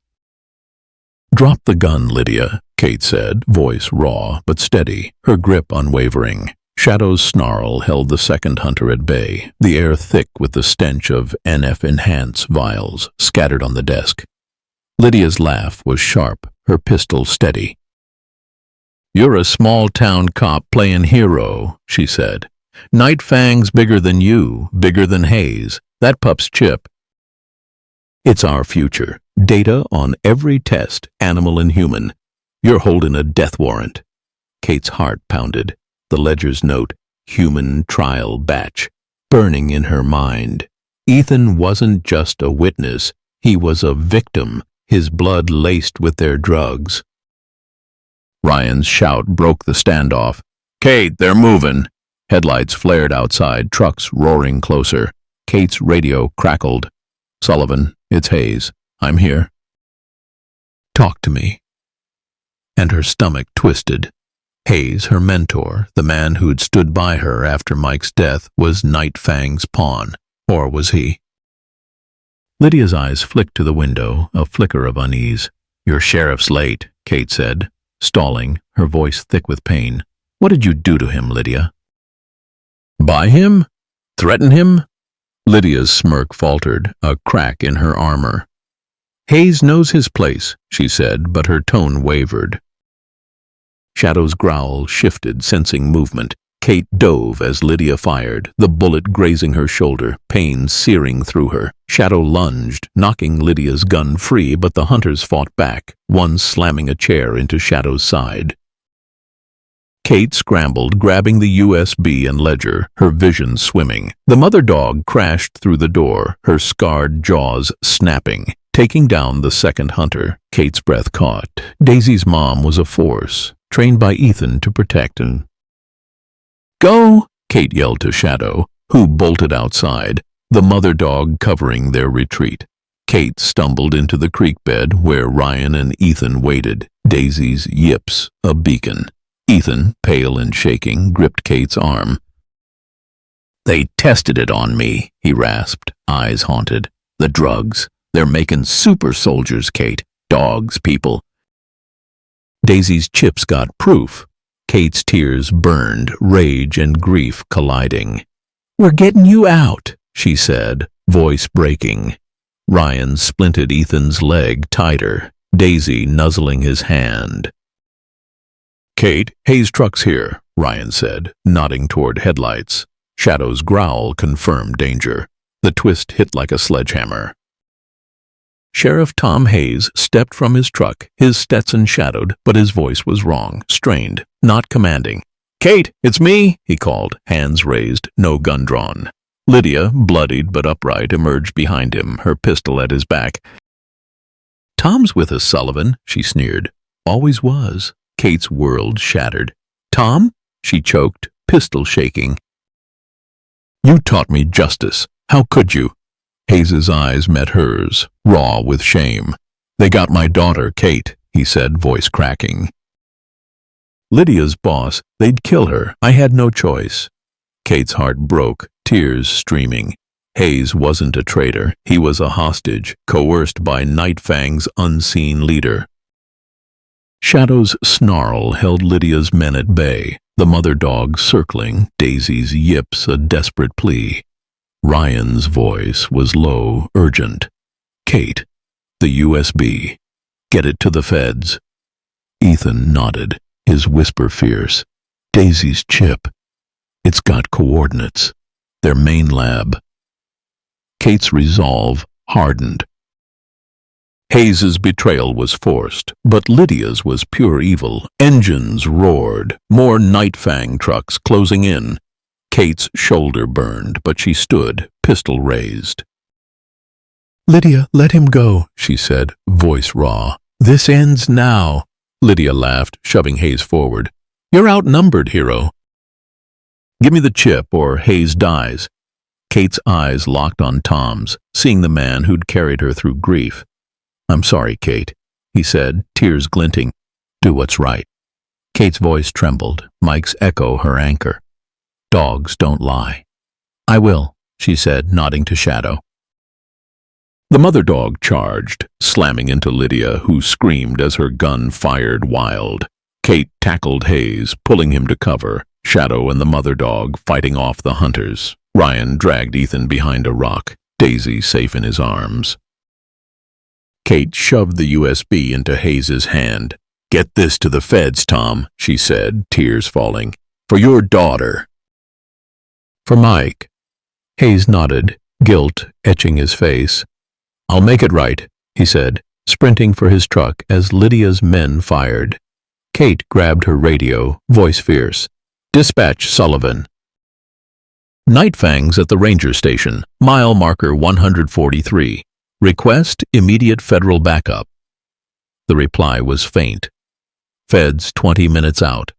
"Drop the gun, Lydia," Kate said, voice raw but steady, her grip unwavering. Shadow's snarl held the second hunter at bay, the air thick with the stench of NF Enhance vials scattered on the desk. Lydia's laugh was sharp, her pistol steady. "You're a small-town cop playing hero," she said. "Night Fang's bigger than you, bigger than Hayes. That pup's Chip. It's our future. Data on every test, animal and human. You're holding a death warrant." Kate's heart pounded. The ledger's note, "Human Trial Batch," burning in her mind. Ethan wasn't just a witness. He was a victim, his blood laced with their drugs. Ryan's shout broke the standoff. "Kate, they're moving!" Headlights flared outside, trucks roaring closer. Kate's radio crackled. "Sullivan, it's Hayes. I'm here." "Talk to me." And her stomach twisted. Hayes, her mentor, the man who'd stood by her after Mike's death, was Night Fang's pawn. Or was he? Lydia's eyes flicked to the window, a flicker of unease. "Your sheriff's late," Kate said, stalling, her voice thick with pain. "What did you do to him, Lydia?" "Buy him? Threaten him?" Lydia's smirk faltered, a crack in her armor. "Hayes knows his place," she said, but her tone wavered. Shadow's growl shifted, sensing movement. Kate dove as Lydia fired, the bullet grazing her shoulder, pain searing through her. Shadow lunged, knocking Lydia's gun free, but the hunters fought back, one slamming a chair into Shadow's side. Kate scrambled, grabbing the USB and ledger, her vision swimming. The mother dog crashed through the door, her scarred jaws snapping, taking down the second hunter. Kate's breath caught. Daisy's mom was a force, trained by Ethan to protect and... "Go!" Kate yelled to Shadow, who bolted outside, the mother dog covering their retreat. Kate stumbled into the creek bed where Ryan and Ethan waited, Daisy's yips a beacon. Ethan, pale and shaking, gripped Kate's arm. "They tested it on me," he rasped, eyes haunted. "The drugs. They're making super soldiers, Kate. Dogs, people." Daisy's chips got proof. Kate's tears burned, rage and grief colliding. "We're getting you out," she said, voice breaking. Ryan splinted Ethan's leg tighter, Daisy nuzzling his hand. "Kate, Hayes' truck's here," Ryan said, nodding toward headlights. Shadow's growl confirmed danger. The twist hit like a sledgehammer. Sheriff Tom Hayes stepped from his truck, his Stetson shadowed, but his voice was wrong, strained, not commanding. "Kate, it's me," he called, hands raised, no gun drawn. Lydia, bloodied but upright, emerged behind him, her pistol at his back. "Tom's with us, Sullivan," she sneered. "Always was." Kate's world shattered. "Tom?" she choked, pistol shaking. "You taught me justice. How could you?" Hayes's eyes met hers, raw with shame. "They got my daughter, Kate," he said, voice cracking. "Lydia's boss, they'd kill her. I had no choice." Kate's heart broke, tears streaming. Hayes wasn't a traitor. He was a hostage, coerced by Night Fang's unseen leader. Shadow's snarl held Lydia's men at bay, the mother dog circling, Daisy's yips a desperate plea. Ryan's voice was low, urgent. "Kate, the USB. Get it to the feds." Ethan nodded, his whisper fierce. "Daisy's chip. It's got coordinates. Their main lab." Kate's resolve hardened. Hayes's betrayal was forced, but Lydia's was pure evil. Engines roared, more Night Fang trucks closing in. Kate's shoulder burned, but she stood, pistol raised. "Lydia, let him go," she said, voice raw. "This ends now." Lydia laughed, shoving Hayes forward. "You're outnumbered, hero. Give me the chip or Hayes dies." Kate's eyes locked on Tom's, seeing the man who'd carried her through grief. "I'm sorry, Kate," he said, tears glinting. "Do what's right." Kate's voice trembled, Mike's echo her anchor. "Dogs don't lie." "I will," she said, nodding to Shadow. The mother dog charged, slamming into Lydia, who screamed as her gun fired wild. Kate tackled Hayes, pulling him to cover, Shadow and the mother dog fighting off the hunters. Ryan dragged Ethan behind a rock, Daisy safe in his arms. Kate shoved the USB into Hayes's hand. "Get this to the feds, Tom," she said, tears falling. "For your daughter." "For Mike." Hayes nodded, guilt etching his face. "I'll make it right," he said, sprinting for his truck as Lydia's men fired. Kate grabbed her radio, voice fierce. "Dispatch Sullivan." "Night Fangs at the ranger station, mile marker 143. Request immediate federal backup." The reply was faint. "Feds 20 minutes out."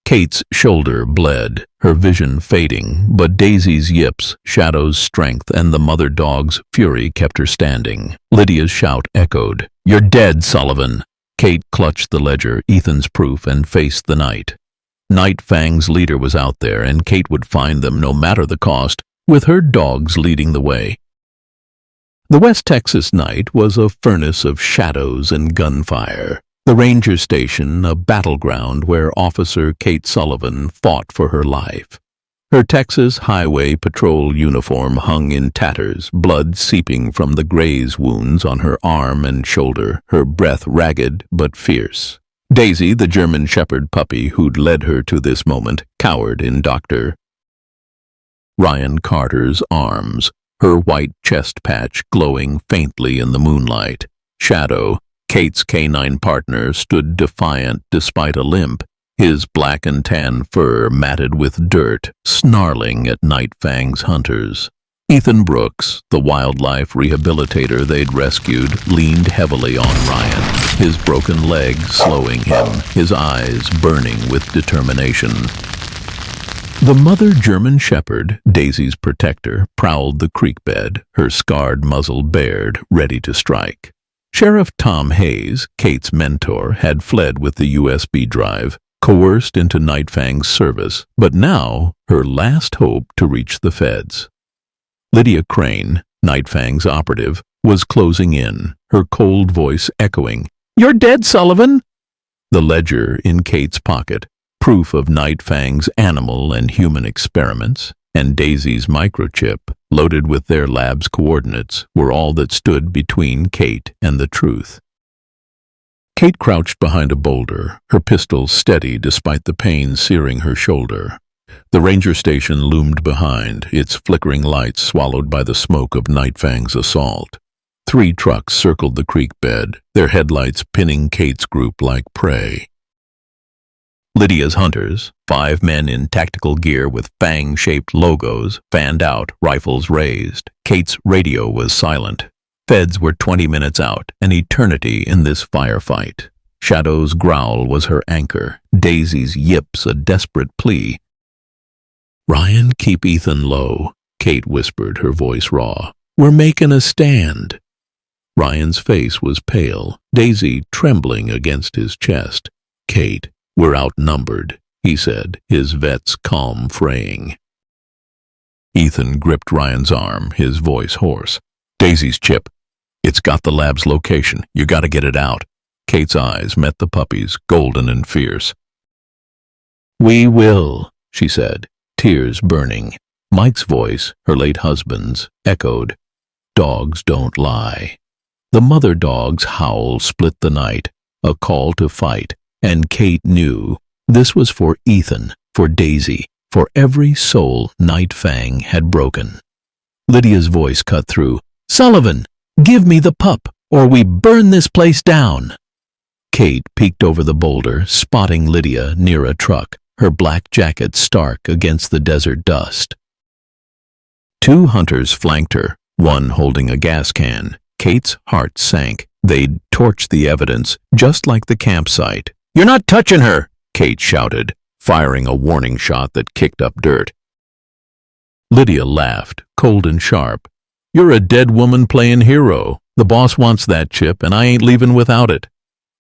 Kate's shoulder bled, her vision fading, but Daisy's yips, Shadow's strength, and the mother dog's fury kept her standing. Lydia's shout echoed. "You're dead, Sullivan!" Kate clutched the ledger, Ethan's proof, and faced the night. Night Fang's leader was out there, and Kate would find them no matter the cost, with her dogs leading the way. The West Texas night was a furnace of shadows and gunfire. The ranger station, a battleground where Officer Kate Sullivan fought for her life. Her Texas Highway Patrol uniform hung in tatters, blood seeping from the graze wounds on her arm and shoulder, her breath ragged but fierce. Daisy, the German Shepherd puppy who'd led her to this moment, cowered in Dr. Ryan Carter's arms, her white chest patch glowing faintly in the moonlight. Shadow, Kate's canine partner, stood defiant despite a limp, his black and tan fur matted with dirt, snarling at Night Fang's hunters. Ethan Brooks, the wildlife rehabilitator they'd rescued, leaned heavily on Ryan, his broken leg slowing him, his eyes burning with determination. The mother German Shepherd, Daisy's protector, prowled the creek bed, her scarred muzzle bared, ready to strike. Sheriff Tom Hayes, Kate's mentor, had fled with the USB drive, coerced into Night Fang's service, but now her last hope to reach the feds. Lydia Crane, Night Fang's operative, was closing in, her cold voice echoing, "You're dead, Sullivan!" The ledger in Kate's pocket, proof of Night Fang's animal and human experiments, and Daisy's microchip, loaded with their lab's coordinates, were all that stood between Kate and the truth. Kate crouched behind a boulder, her pistol steady despite the pain searing her shoulder. The ranger station loomed behind, its flickering lights swallowed by the smoke of Night Fang's assault. 3 trucks circled the creek bed, their headlights pinning Kate's group like prey. Lydia's hunters, 5 men in tactical gear with fang-shaped logos, fanned out, rifles raised. Kate's radio was silent. Feds were 20 minutes out, an eternity in this firefight. Shadow's growl was her anchor, Daisy's yips a desperate plea. "Ryan, keep Ethan low," Kate whispered, her voice raw. "We're making a stand." Ryan's face was pale, Daisy trembling against his chest. "Kate, we're outnumbered," he said, his vet's calm fraying. Ethan gripped Ryan's arm, his voice hoarse. "Daisy's chip. It's got the lab's location. You gotta get it out." Kate's eyes met the puppy's, golden and fierce. "We will," she said, tears burning. Mike's voice, her late husband's, echoed, "Dogs don't lie." The mother dog's howl split the night, a call to fight, and Kate knew this was for Ethan, for Daisy, for every soul Night Fang had broken. Lydia's voice cut through. "Sullivan, give me the pup, or we burn this place down." Kate peeked over the boulder, spotting Lydia near a truck, her black jacket stark against the desert dust. 2 hunters flanked her, one holding a gas can. Kate's heart sank. They'd torched the evidence, just like the campsite. "You're not touching her!" Kate shouted, firing a warning shot that kicked up dirt. Lydia laughed, cold and sharp. "You're a dead woman playing hero. The boss wants that chip, and I ain't leaving without it."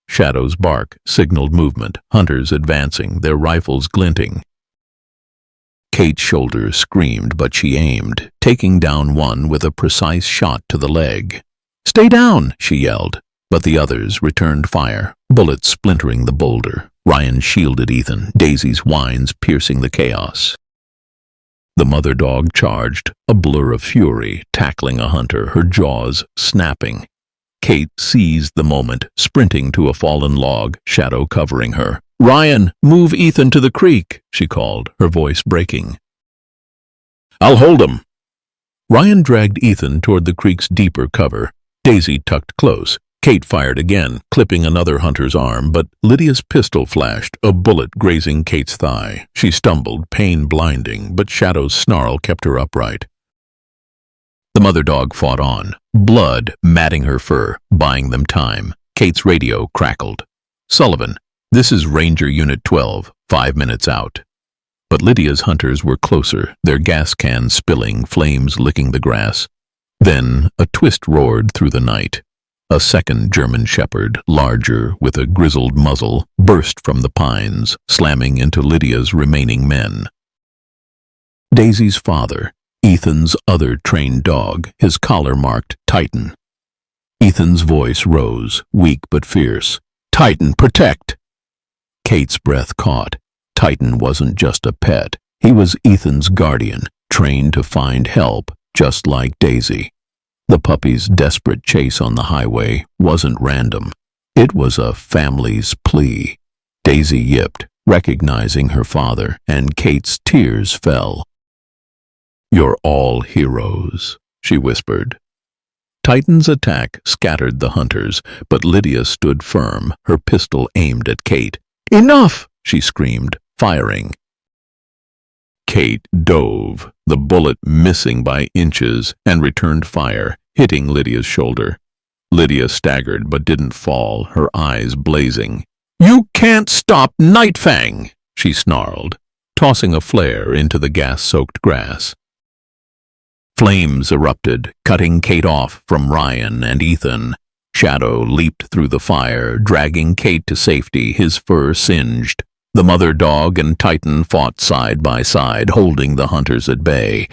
Shadow's bark signaled movement, hunters advancing, their rifles glinting. Kate's shoulder screamed, but she aimed, taking down one with a precise shot to the leg. "Stay down!" she yelled, but the others returned fire, bullets splintering the boulder. Ryan shielded Ethan, Daisy's whines piercing the chaos. The mother dog charged, a blur of fury, tackling a hunter, her jaws snapping. Kate seized the moment, sprinting to a fallen log, Shadow covering her. "Ryan, move Ethan to the creek," she called, her voice breaking. "I'll hold him." Ryan dragged Ethan toward the creek's deeper cover. Daisy tucked close. Kate fired again, clipping another hunter's arm, but Lydia's pistol flashed, a bullet grazing Kate's thigh. She stumbled, pain blinding, but Shadow's snarl kept her upright. The mother dog fought on, blood matting her fur, buying them time. Kate's radio crackled. "Sullivan, this is Ranger Unit 12, 5 minutes out." But Lydia's hunters were closer, their gas cans spilling, flames licking the grass. Then a twist roared through the night. A second German shepherd, larger, with a grizzled muzzle, burst from the pines, slamming into Lydia's remaining men. Daisy's father, Ethan's other trained dog, his collar marked Titan. Ethan's voice rose, weak but fierce. "Titan, protect!" Kate's breath caught. Titan wasn't just a pet. He was Ethan's guardian, trained to find help, just like Daisy. The puppy's desperate chase on the highway wasn't random. It was a family's plea. Daisy yipped, recognizing her father, and Kate's tears fell. "You're all heroes," she whispered. Titan's attack scattered the hunters, but Lydia stood firm, her pistol aimed at Kate. "Enough!" she screamed, firing. Kate dove, the bullet missing by inches, and returned fire, hitting Lydia's shoulder. Lydia staggered but didn't fall, her eyes blazing. "You can't stop Nightfang!" she snarled, tossing a flare into the gas-soaked grass. Flames erupted, cutting Kate off from Ryan and Ethan. Shadow leaped through the fire, dragging Kate to safety, his fur singed. The mother dog and Titan fought side by side, holding the hunters at bay.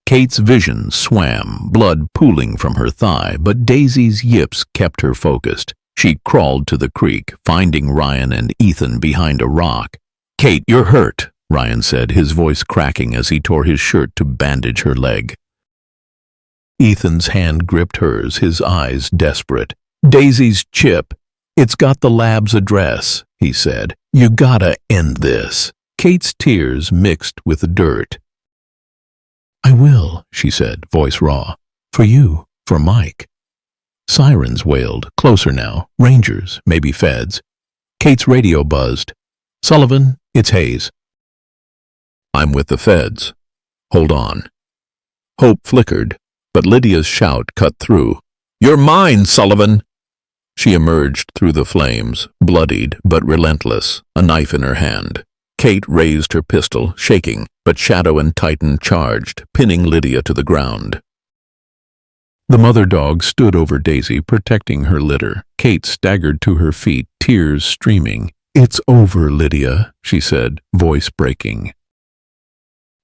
Kate's vision swam, blood pooling from her thigh, but Daisy's yips kept her focused. She crawled to the creek, finding Ryan and Ethan behind a rock. "Kate, you're hurt," Ryan said, his voice cracking as he tore his shirt to bandage her leg. Ethan's hand gripped hers, his eyes desperate. "Daisy's chip. It's got the lab's address," he said. "You gotta end this." Kate's tears mixed with the dirt. "I will," she said, voice raw. "For you, for Mike." Sirens wailed, closer now. Rangers, maybe feds. Kate's radio buzzed. "Sullivan, it's Hayes." "I'm with the feds. Hold on." Hope flickered, but Lydia's shout cut through. "You're mine, Sullivan!" She emerged through the flames, bloodied but relentless, a knife in her hand. Kate raised her pistol, shaking, but Shadow and Titan charged, pinning Lydia to the ground. The mother dog stood over Daisy, protecting her litter. Kate staggered to her feet, tears streaming. "It's over, Lydia," she said, voice breaking.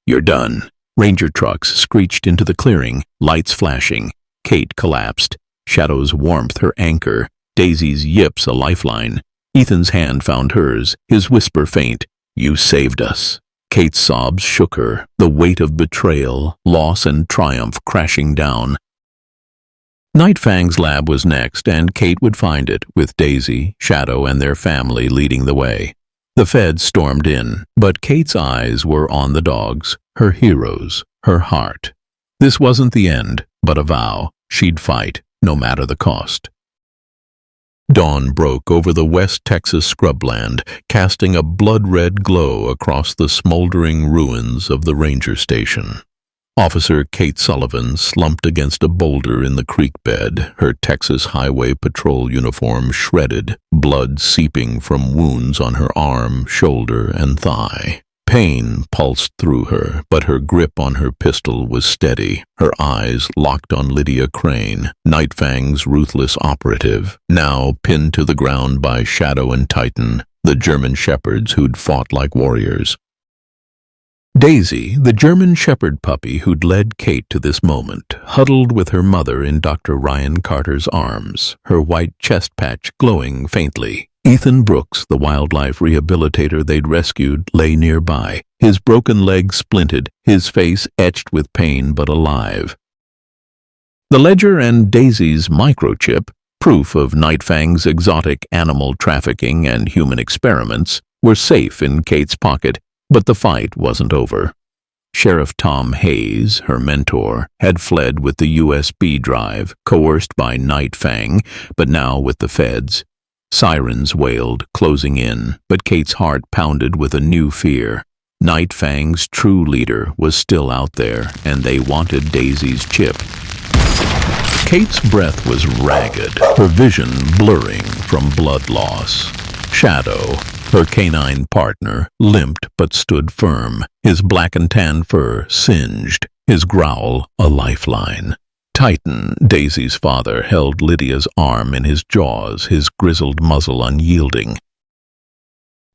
"You're done." Ranger trucks screeched into the clearing, lights flashing. Kate collapsed, Shadow's warmth her anchor, Daisy's yips a lifeline. Ethan's hand found hers, his whisper faint. "You saved us." Kate's sobs shook her, the weight of betrayal, loss and triumph crashing down. Nightfang's lab was next, and Kate would find it, with Daisy, Shadow, and their family leading the way. The feds stormed in, but Kate's eyes were on the dogs, her heroes, her heart. This wasn't the end, but a vow. She'd fight, no matter the cost. Dawn broke over the West Texas scrubland, casting a blood-red glow across the smoldering ruins of the ranger station. Officer Kate Sullivan slumped against a boulder in the creek bed, her Texas Highway Patrol uniform shredded, blood seeping from wounds on her arm, shoulder, and thigh. Pain pulsed through her, but her grip on her pistol was steady, her eyes locked on Lydia Crane, Nightfang's ruthless operative, now pinned to the ground by Shadow and Titan, the German shepherds who'd fought like warriors. Daisy, the German shepherd puppy who'd led Kate to this moment, huddled with her mother in Dr. Ryan Carter's arms, her white chest patch glowing faintly. Ethan Brooks, the wildlife rehabilitator they'd rescued, lay nearby, his broken leg splinted, his face etched with pain but alive. The ledger and Daisy's microchip, proof of Nightfang's exotic animal trafficking and human experiments, were safe in Kate's pocket, but the fight wasn't over. Sheriff Tom Hayes, her mentor, had fled with the USB drive, coerced by Nightfang, but now with the feds. Sirens wailed, closing in, but Kate's heart pounded with a new fear. Nightfang's true leader was still out there, and they wanted Daisy's chip. Kate's breath was ragged, her vision blurring from blood loss. Shadow, her canine partner, limped but stood firm, his black and tan fur singed, his growl a lifeline. Titan, Daisy's father, held Lydia's arm in his jaws, his grizzled muzzle unyielding.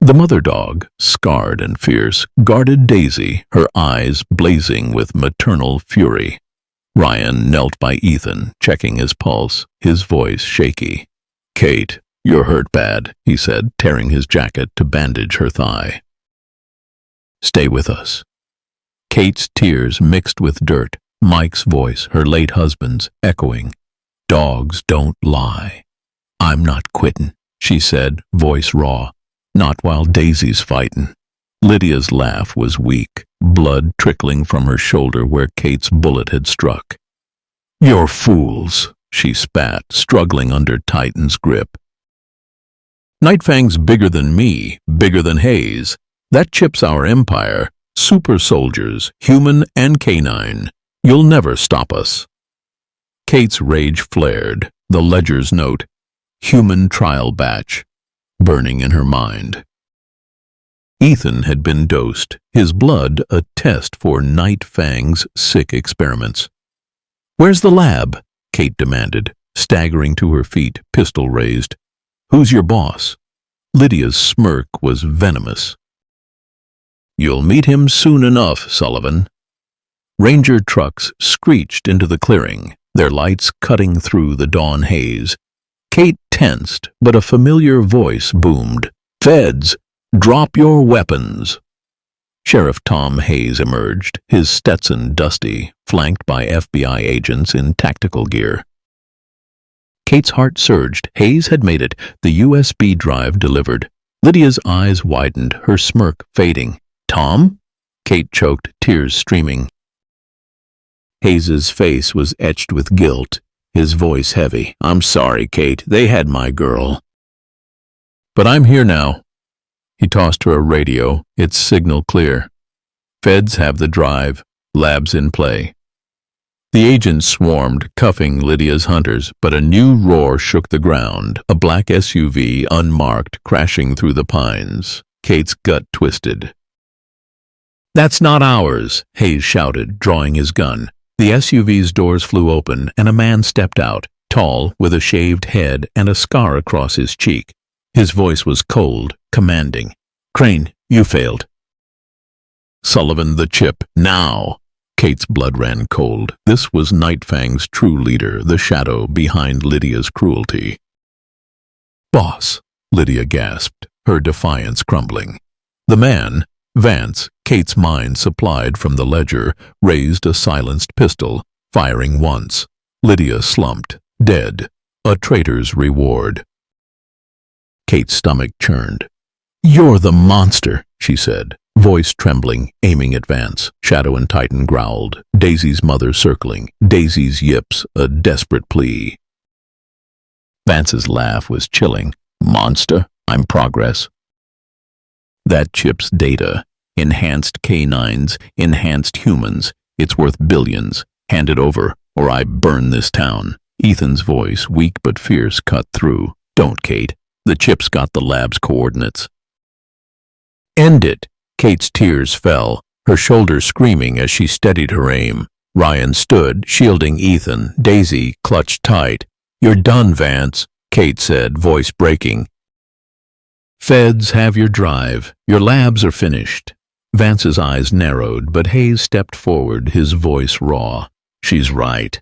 The mother dog, scarred and fierce, guarded Daisy, her eyes blazing with maternal fury. Ryan knelt by Ethan, checking his pulse, his voice shaky. "Kate, you're hurt bad," he said, tearing his jacket to bandage her thigh. "Stay with us." Kate's tears mixed with dirt, Mike's voice, her late husband's, echoing. "Dogs don't lie." "I'm not quittin'," she said, voice raw. "Not while Daisy's fightin'." Lydia's laugh was weak, blood trickling from her shoulder where Kate's bullet had struck. "You're fools," she spat, struggling under Titan's grip. "Nightfang's bigger than me, bigger than Hayes. That chip's our empire. Super soldiers, human and canine. You'll never stop us." Kate's rage flared, the ledger's note, "Human trial batch," burning in her mind. Ethan had been dosed, his blood a test for Nightfang's sick experiments. "Where's the lab?" Kate demanded, staggering to her feet, pistol raised. "Who's your boss?" Lydia's smirk was venomous. "You'll meet him soon enough, Sullivan." Ranger trucks screeched into the clearing, their lights cutting through the dawn haze. Kate tensed, but a familiar voice boomed, "Feds, drop your weapons." Sheriff Tom Hayes emerged, his Stetson dusty, flanked by FBI agents in tactical gear. Kate's heart surged. Hayes had made it, the USB drive delivered. Lydia's eyes widened, her smirk fading. "Tom?" Kate choked, tears streaming. Hayes's face was etched with guilt, his voice heavy. "I'm sorry, Kate. They had my girl. But I'm here now." He tossed her a radio, its signal clear. "Feds have the drive, labs in play." The agents swarmed, cuffing Lydia's hunters, but a new roar shook the ground, a black SUV, unmarked, crashing through the pines. Kate's gut twisted. "That's not ours," Hayes shouted, drawing his gun. The SUV's doors flew open, and a man stepped out, tall, with a shaved head and a scar across his cheek. His voice was cold, commanding. "Crane, you failed." "Sullivan, the chip, now!" Kate's blood ran cold. This was Nightfang's true leader, the shadow behind Lydia's cruelty. "Boss," Lydia gasped, her defiance crumbling. The man, Vance, Kate's mind supplied from the ledger, raised a silenced pistol, firing once. Lydia slumped, dead, a traitor's reward. Kate's stomach churned. "You're the monster," she said, voice trembling, aiming at Vance. Shadow and Titan growled, Daisy's mother circling, Daisy's yips a desperate plea. Vance's laugh was chilling. "Monster, I'm progress." That chip's data, enhanced canines, enhanced humans, It's worth billions. Hand it over, or I burn this town. Ethan's voice, weak but fierce, cut through. Don't, Kate. The chip's got the lab's coordinates. End it. Kate's tears fell, her shoulders screaming as she steadied her aim. Ryan stood, shielding Ethan. Daisy clutched tight. You're done, Vance, Kate said, voice breaking. Feds have your drive. Your labs are finished. Vance's eyes narrowed, but Hayes stepped forward, his voice raw. She's right.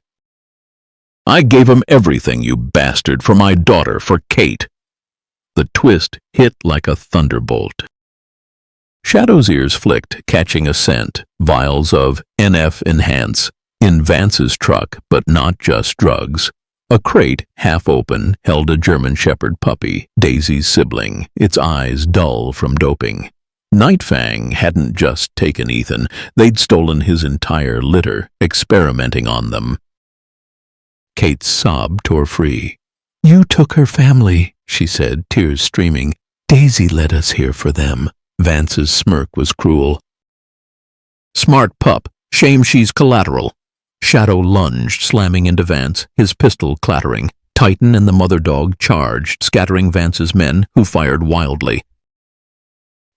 I gave him everything, you bastard, for my daughter, for Kate. The twist hit like a thunderbolt. Shadow's ears flicked, catching a scent, vials of NF Enhance, in Vance's truck, but not just drugs. A crate, half open, held a German Shepherd puppy, Daisy's sibling, its eyes dull from doping. Nightfang hadn't just taken Ethan, they'd stolen his entire litter, experimenting on them. Kate's sob tore free. You took her family, she said, tears streaming. Daisy led us here for them. Vance's smirk was cruel. Smart pup. Shame she's collateral. Shadow lunged, slamming into Vance, his pistol clattering. Titan and the mother dog charged, scattering Vance's men, who fired wildly.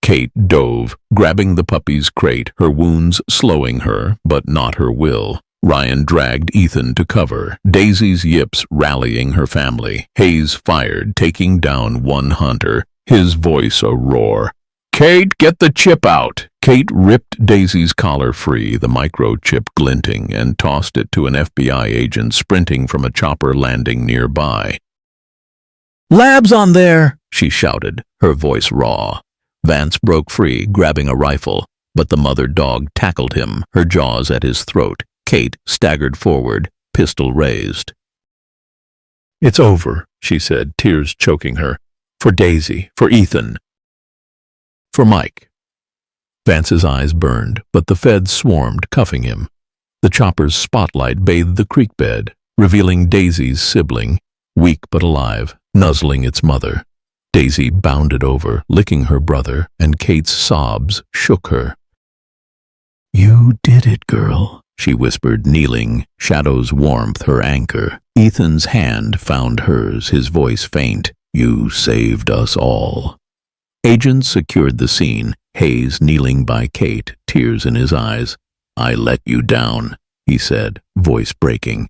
Kate dove, grabbing the puppy's crate, her wounds slowing her, but not her will. Ryan dragged Ethan to cover, Daisy's yips rallying her family. Hayes fired, taking down one hunter, his voice a roar. Kate, get the chip out! Kate ripped Daisy's collar free, the microchip glinting, and tossed it to an FBI agent sprinting from a chopper landing nearby. Labs on there, she shouted, her voice raw. Vance broke free, grabbing a rifle, but the mother dog tackled him, her jaws at his throat. Kate staggered forward, pistol raised. It's over, she said, tears choking her. For Daisy, for Ethan. For Mike. Vance's eyes burned, but the feds swarmed, cuffing him. The chopper's spotlight bathed the creek bed, revealing Daisy's sibling, weak but alive, nuzzling its mother. Daisy bounded over, licking her brother, and Kate's sobs shook her. You did it, girl, she whispered, kneeling, Shadow's warmth her anchor. Ethan's hand found hers, his voice faint. You saved us all. Agents secured the scene, Hayes kneeling by Kate, tears in his eyes. I let you down, he said, voice breaking.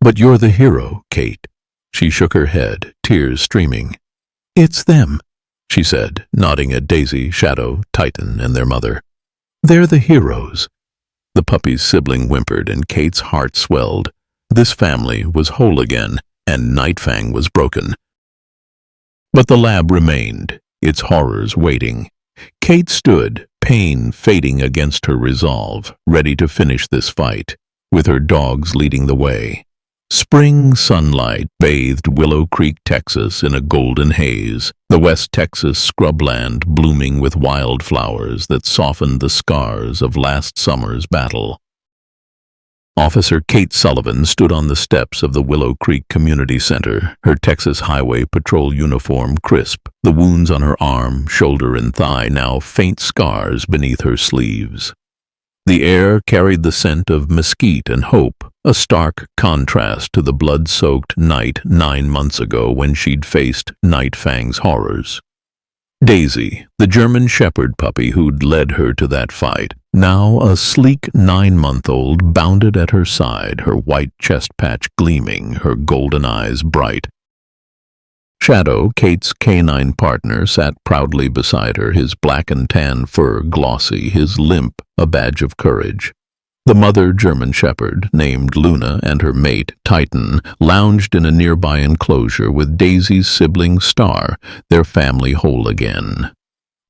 But you're the hero, Kate. She shook her head, tears streaming. It's them, she said, nodding at Daisy, Shadow, Titan, and their mother. They're the heroes. The puppy's sibling whimpered, and Kate's heart swelled. This family was whole again, and Nightfang was broken. But the lab remained, its horrors waiting. Kate stood, pain fading against her resolve, ready to finish this fight, with her dogs leading the way. Spring sunlight bathed Willow Creek, Texas, in a golden haze, the West Texas scrubland blooming with wildflowers that softened the scars of last summer's battle. Officer Kate Sullivan stood on the steps of the Willow Creek Community Center, her Texas Highway Patrol uniform crisp, the wounds on her arm, shoulder, and thigh now faint scars beneath her sleeves. The air carried the scent of mesquite and hope, a stark contrast to the blood-soaked night 9 months ago when she'd faced Nightfang's horrors. Daisy, the German Shepherd puppy who'd led her to that fight, now a sleek 9-month-old, bounded at her side, her white chest patch gleaming, her golden eyes bright. Shadow, Kate's canine partner, sat proudly beside her, his black and tan fur glossy, his limp a badge of courage. The mother German Shepherd, named Luna, and her mate, Titan, lounged in a nearby enclosure with Daisy's sibling Star, their family whole again.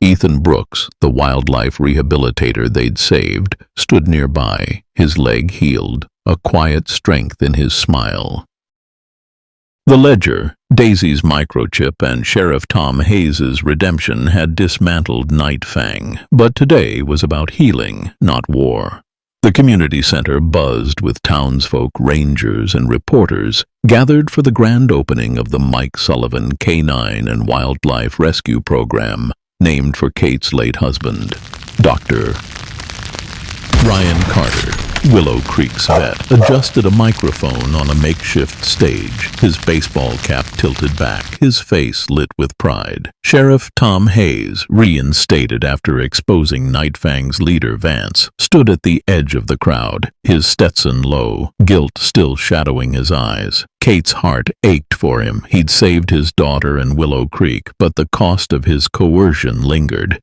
Ethan Brooks, the wildlife rehabilitator they'd saved, stood nearby, his leg healed, a quiet strength in his smile. The ledger, Daisy's microchip, and Sheriff Tom Hayes's redemption had dismantled Nightfang, but today was about healing, not war. The community center buzzed with townsfolk, rangers, and reporters gathered for the grand opening of the Mike Sullivan Canine and Wildlife Rescue Program, named for Kate's late husband, Dr. Ryan Carter, Willow Creek's vet, adjusted a microphone on a makeshift stage, his baseball cap tilted back, his face lit with pride. Sheriff Tom Hayes, reinstated after exposing Night Fang's leader Vance, stood at the edge of the crowd, his Stetson low, guilt still shadowing his eyes. Kate's heart ached for him. He'd saved his daughter in Willow Creek, but the cost of his coercion lingered.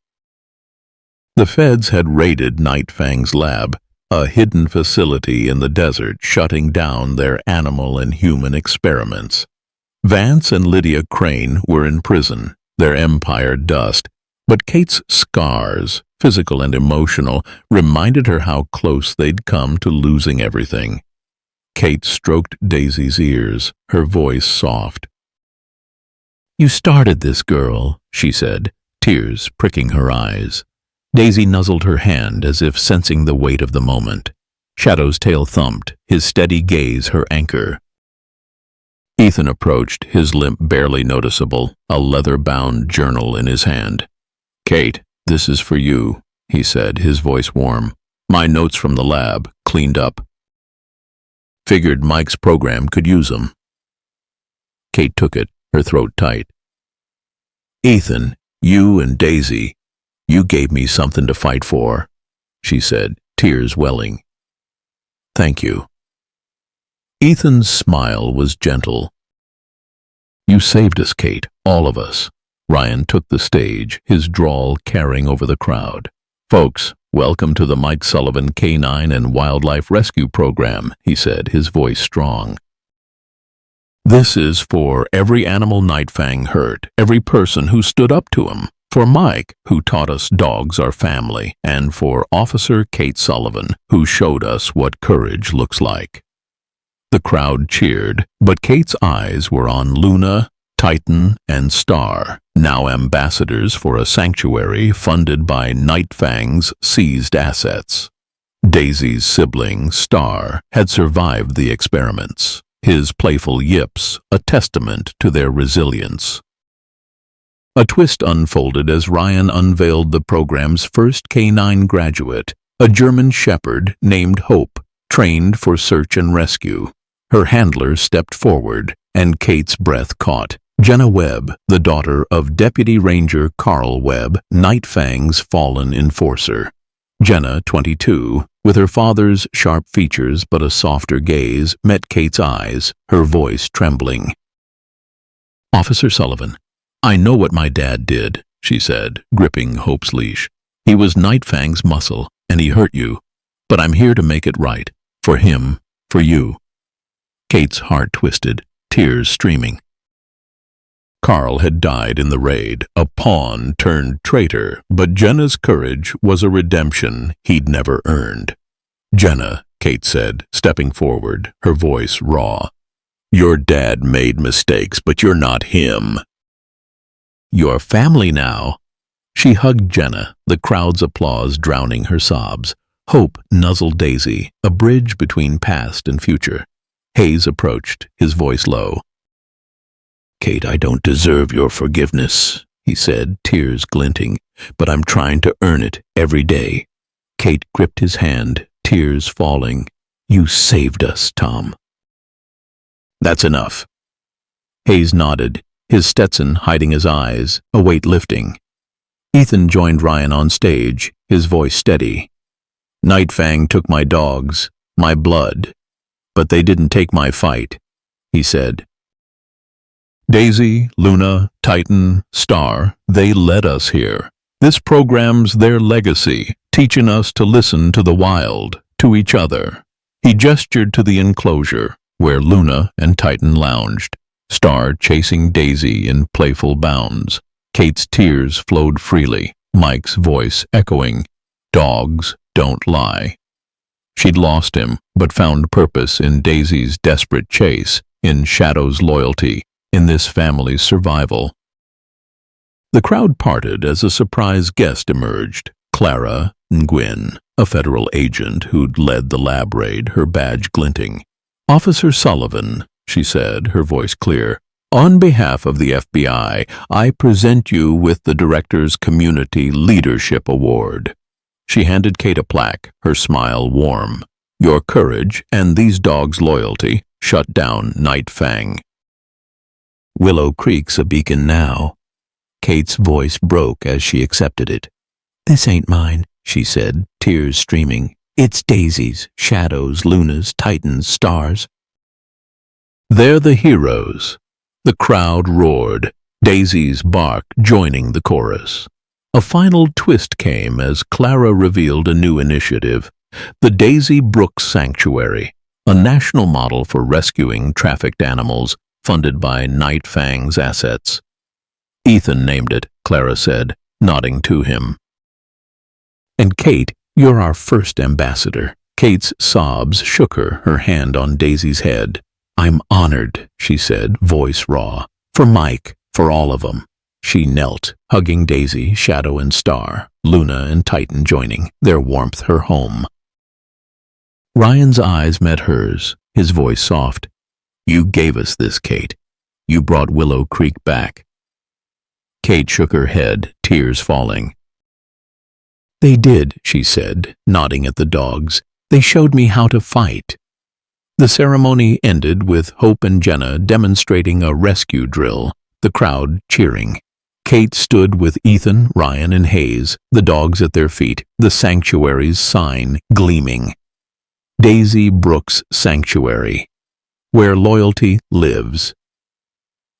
The feds had raided Night Fang's lab, a hidden facility in the desert shutting down their animal and human experiments. Vance and Lydia Crane were in prison, their empire dust, but Kate's scars, physical and emotional, reminded her how close they'd come to losing everything. Kate stroked Daisy's ears, her voice soft. "You started this, girl," she said, tears pricking her eyes. Daisy nuzzled her hand as if sensing the weight of the moment. Shadow's tail thumped, his steady gaze her anchor. Ethan approached, his limp barely noticeable, a leather-bound journal in his hand. "Kate, this is for you," he said, his voice warm. "My notes from the lab, cleaned up. Figured Mike's program could use them." Kate took it, her throat tight. "Ethan, you and Daisy, you gave me something to fight for," she said, tears welling. "Thank you." Ethan's smile was gentle. "You saved us, Kate, all of us." Ryan took the stage, his drawl carrying over the crowd. "Folks, welcome to the Mike Sullivan Canine and Wildlife Rescue Program," he said, his voice strong. "This is for every animal Night Fang hurt, every person who stood up to him. For Mike, who taught us dogs are family, and for Officer Kate Sullivan, who showed us what courage looks like." The crowd cheered, but Kate's eyes were on Luna, Titan, and Star, now ambassadors for a sanctuary funded by Night Fang's seized assets. Daisy's sibling, Star, had survived the experiments, his playful yips a testament to their resilience. A twist unfolded as Ryan unveiled the program's first canine graduate, a German shepherd named Hope, trained for search and rescue. Her handler stepped forward, and Kate's breath caught. Jenna Webb, the daughter of Deputy Ranger Carl Webb, Night Fang's fallen enforcer. Jenna, 22, with her father's sharp features but a softer gaze, met Kate's eyes, her voice trembling. "Officer Sullivan, I know what my dad did," she said, gripping Hope's leash. "He was Night Fang's muscle, and he hurt you. But I'm here to make it right. For him, for you." Kate's heart twisted, tears streaming. Carl had died in the raid, a pawn turned traitor, but Jenna's courage was a redemption he'd never earned. "Jenna," Kate said, stepping forward, her voice raw. "Your dad made mistakes, but you're not him. You're family now." She hugged Jenna, the crowd's applause drowning her sobs. Hope nuzzled Daisy, a bridge between past and future. Hayes approached, his voice low. "Kate, I don't deserve your forgiveness," he said, tears glinting, "but I'm trying to earn it every day." Kate gripped his hand, tears falling. "You saved us, Tom." "That's enough." Hayes nodded, his Stetson hiding his eyes, a weight lifting. Ethan joined Ryan on stage, his voice steady. "Night Fang took my dogs, my blood, but they didn't take my fight," he said. "Daisy, Luna, Titan, Star, they led us here. This program's their legacy, teaching us to listen to the wild, to each other." He gestured to the enclosure, where Luna and Titan lounged, Star chasing Daisy in playful bounds. Kate's tears flowed freely, Mike's voice echoing, "Dogs don't lie." She'd lost him, but found purpose in Daisy's desperate chase, in Shadow's loyalty, in this family's survival. The crowd parted as a surprise guest emerged, Clara Nguyen, a federal agent who'd led the lab raid, her badge glinting. "Officer Sullivan," she said, her voice clear, "on behalf of the FBI, I present you with the Director's Community Leadership Award." She handed Kate a plaque, her smile warm. Your courage and these dogs' loyalty shut down Night Fang. Willow Creek's a beacon now. Kate's voice broke as she accepted it. This ain't mine, she said, tears streaming. It's Daisy's, Shadow's, Luna's, Titan's, Star's. They're the heroes. The crowd roared, Daisy's bark joining the chorus. A final twist came as Clara revealed a new initiative, the Daisy Brooks Sanctuary, a national model for rescuing trafficked animals funded by Night Fang's assets. Ethan named it, Clara said, nodding to him. And Kate, you're our first ambassador. Kate's sobs shook her, her hand on Daisy's head. I'm honored, she said, voice raw. For Mike, for all of them. She knelt, hugging Daisy, Shadow and Star, Luna and Titan joining, their warmth her home. Ryan's eyes met hers, his voice soft. You gave us this, Kate. You brought Willow Creek back. Kate shook her head, tears falling. They did, she said, nodding at the dogs. They showed me how to fight. The ceremony ended with Hope and Jenna demonstrating a rescue drill, the crowd cheering. Kate stood with Ethan, Ryan, and Hayes, the dogs at their feet, the sanctuary's sign gleaming. Daisy Brooks Sanctuary, where loyalty lives.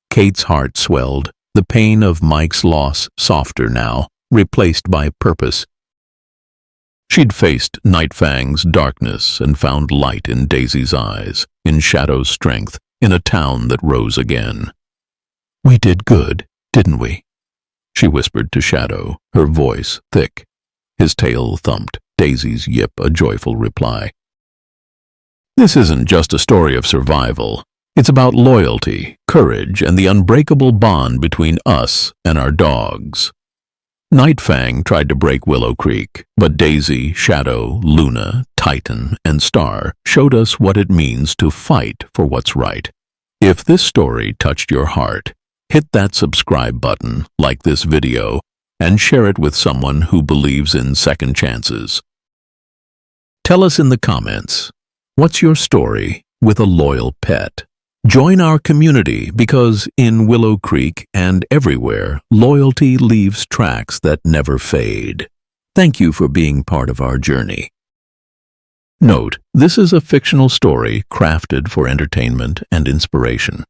Kate's heart swelled, the pain of Mike's loss softer now, replaced by purpose. She'd faced Night Fang's darkness and found light in Daisy's eyes, in Shadow's strength, in a town that rose again. We did good, didn't we? She whispered to Shadow, her voice thick. His tail thumped, Daisy's yip a joyful reply. This isn't just a story of survival. It's about loyalty, courage, and the unbreakable bond between us and our dogs. Night Fang tried to break Willow Creek, but Daisy, Shadow, Luna, Titan, and Star showed us what it means to fight for what's right. If this story touched your heart, hit that subscribe button, like this video, and share it with someone who believes in second chances. Tell us in the comments, what's your story with a loyal pet? Join our community because in Willow Creek and everywhere, loyalty leaves tracks that never fade. Thank you for being part of our journey. Note, this is a fictional story crafted for entertainment and inspiration.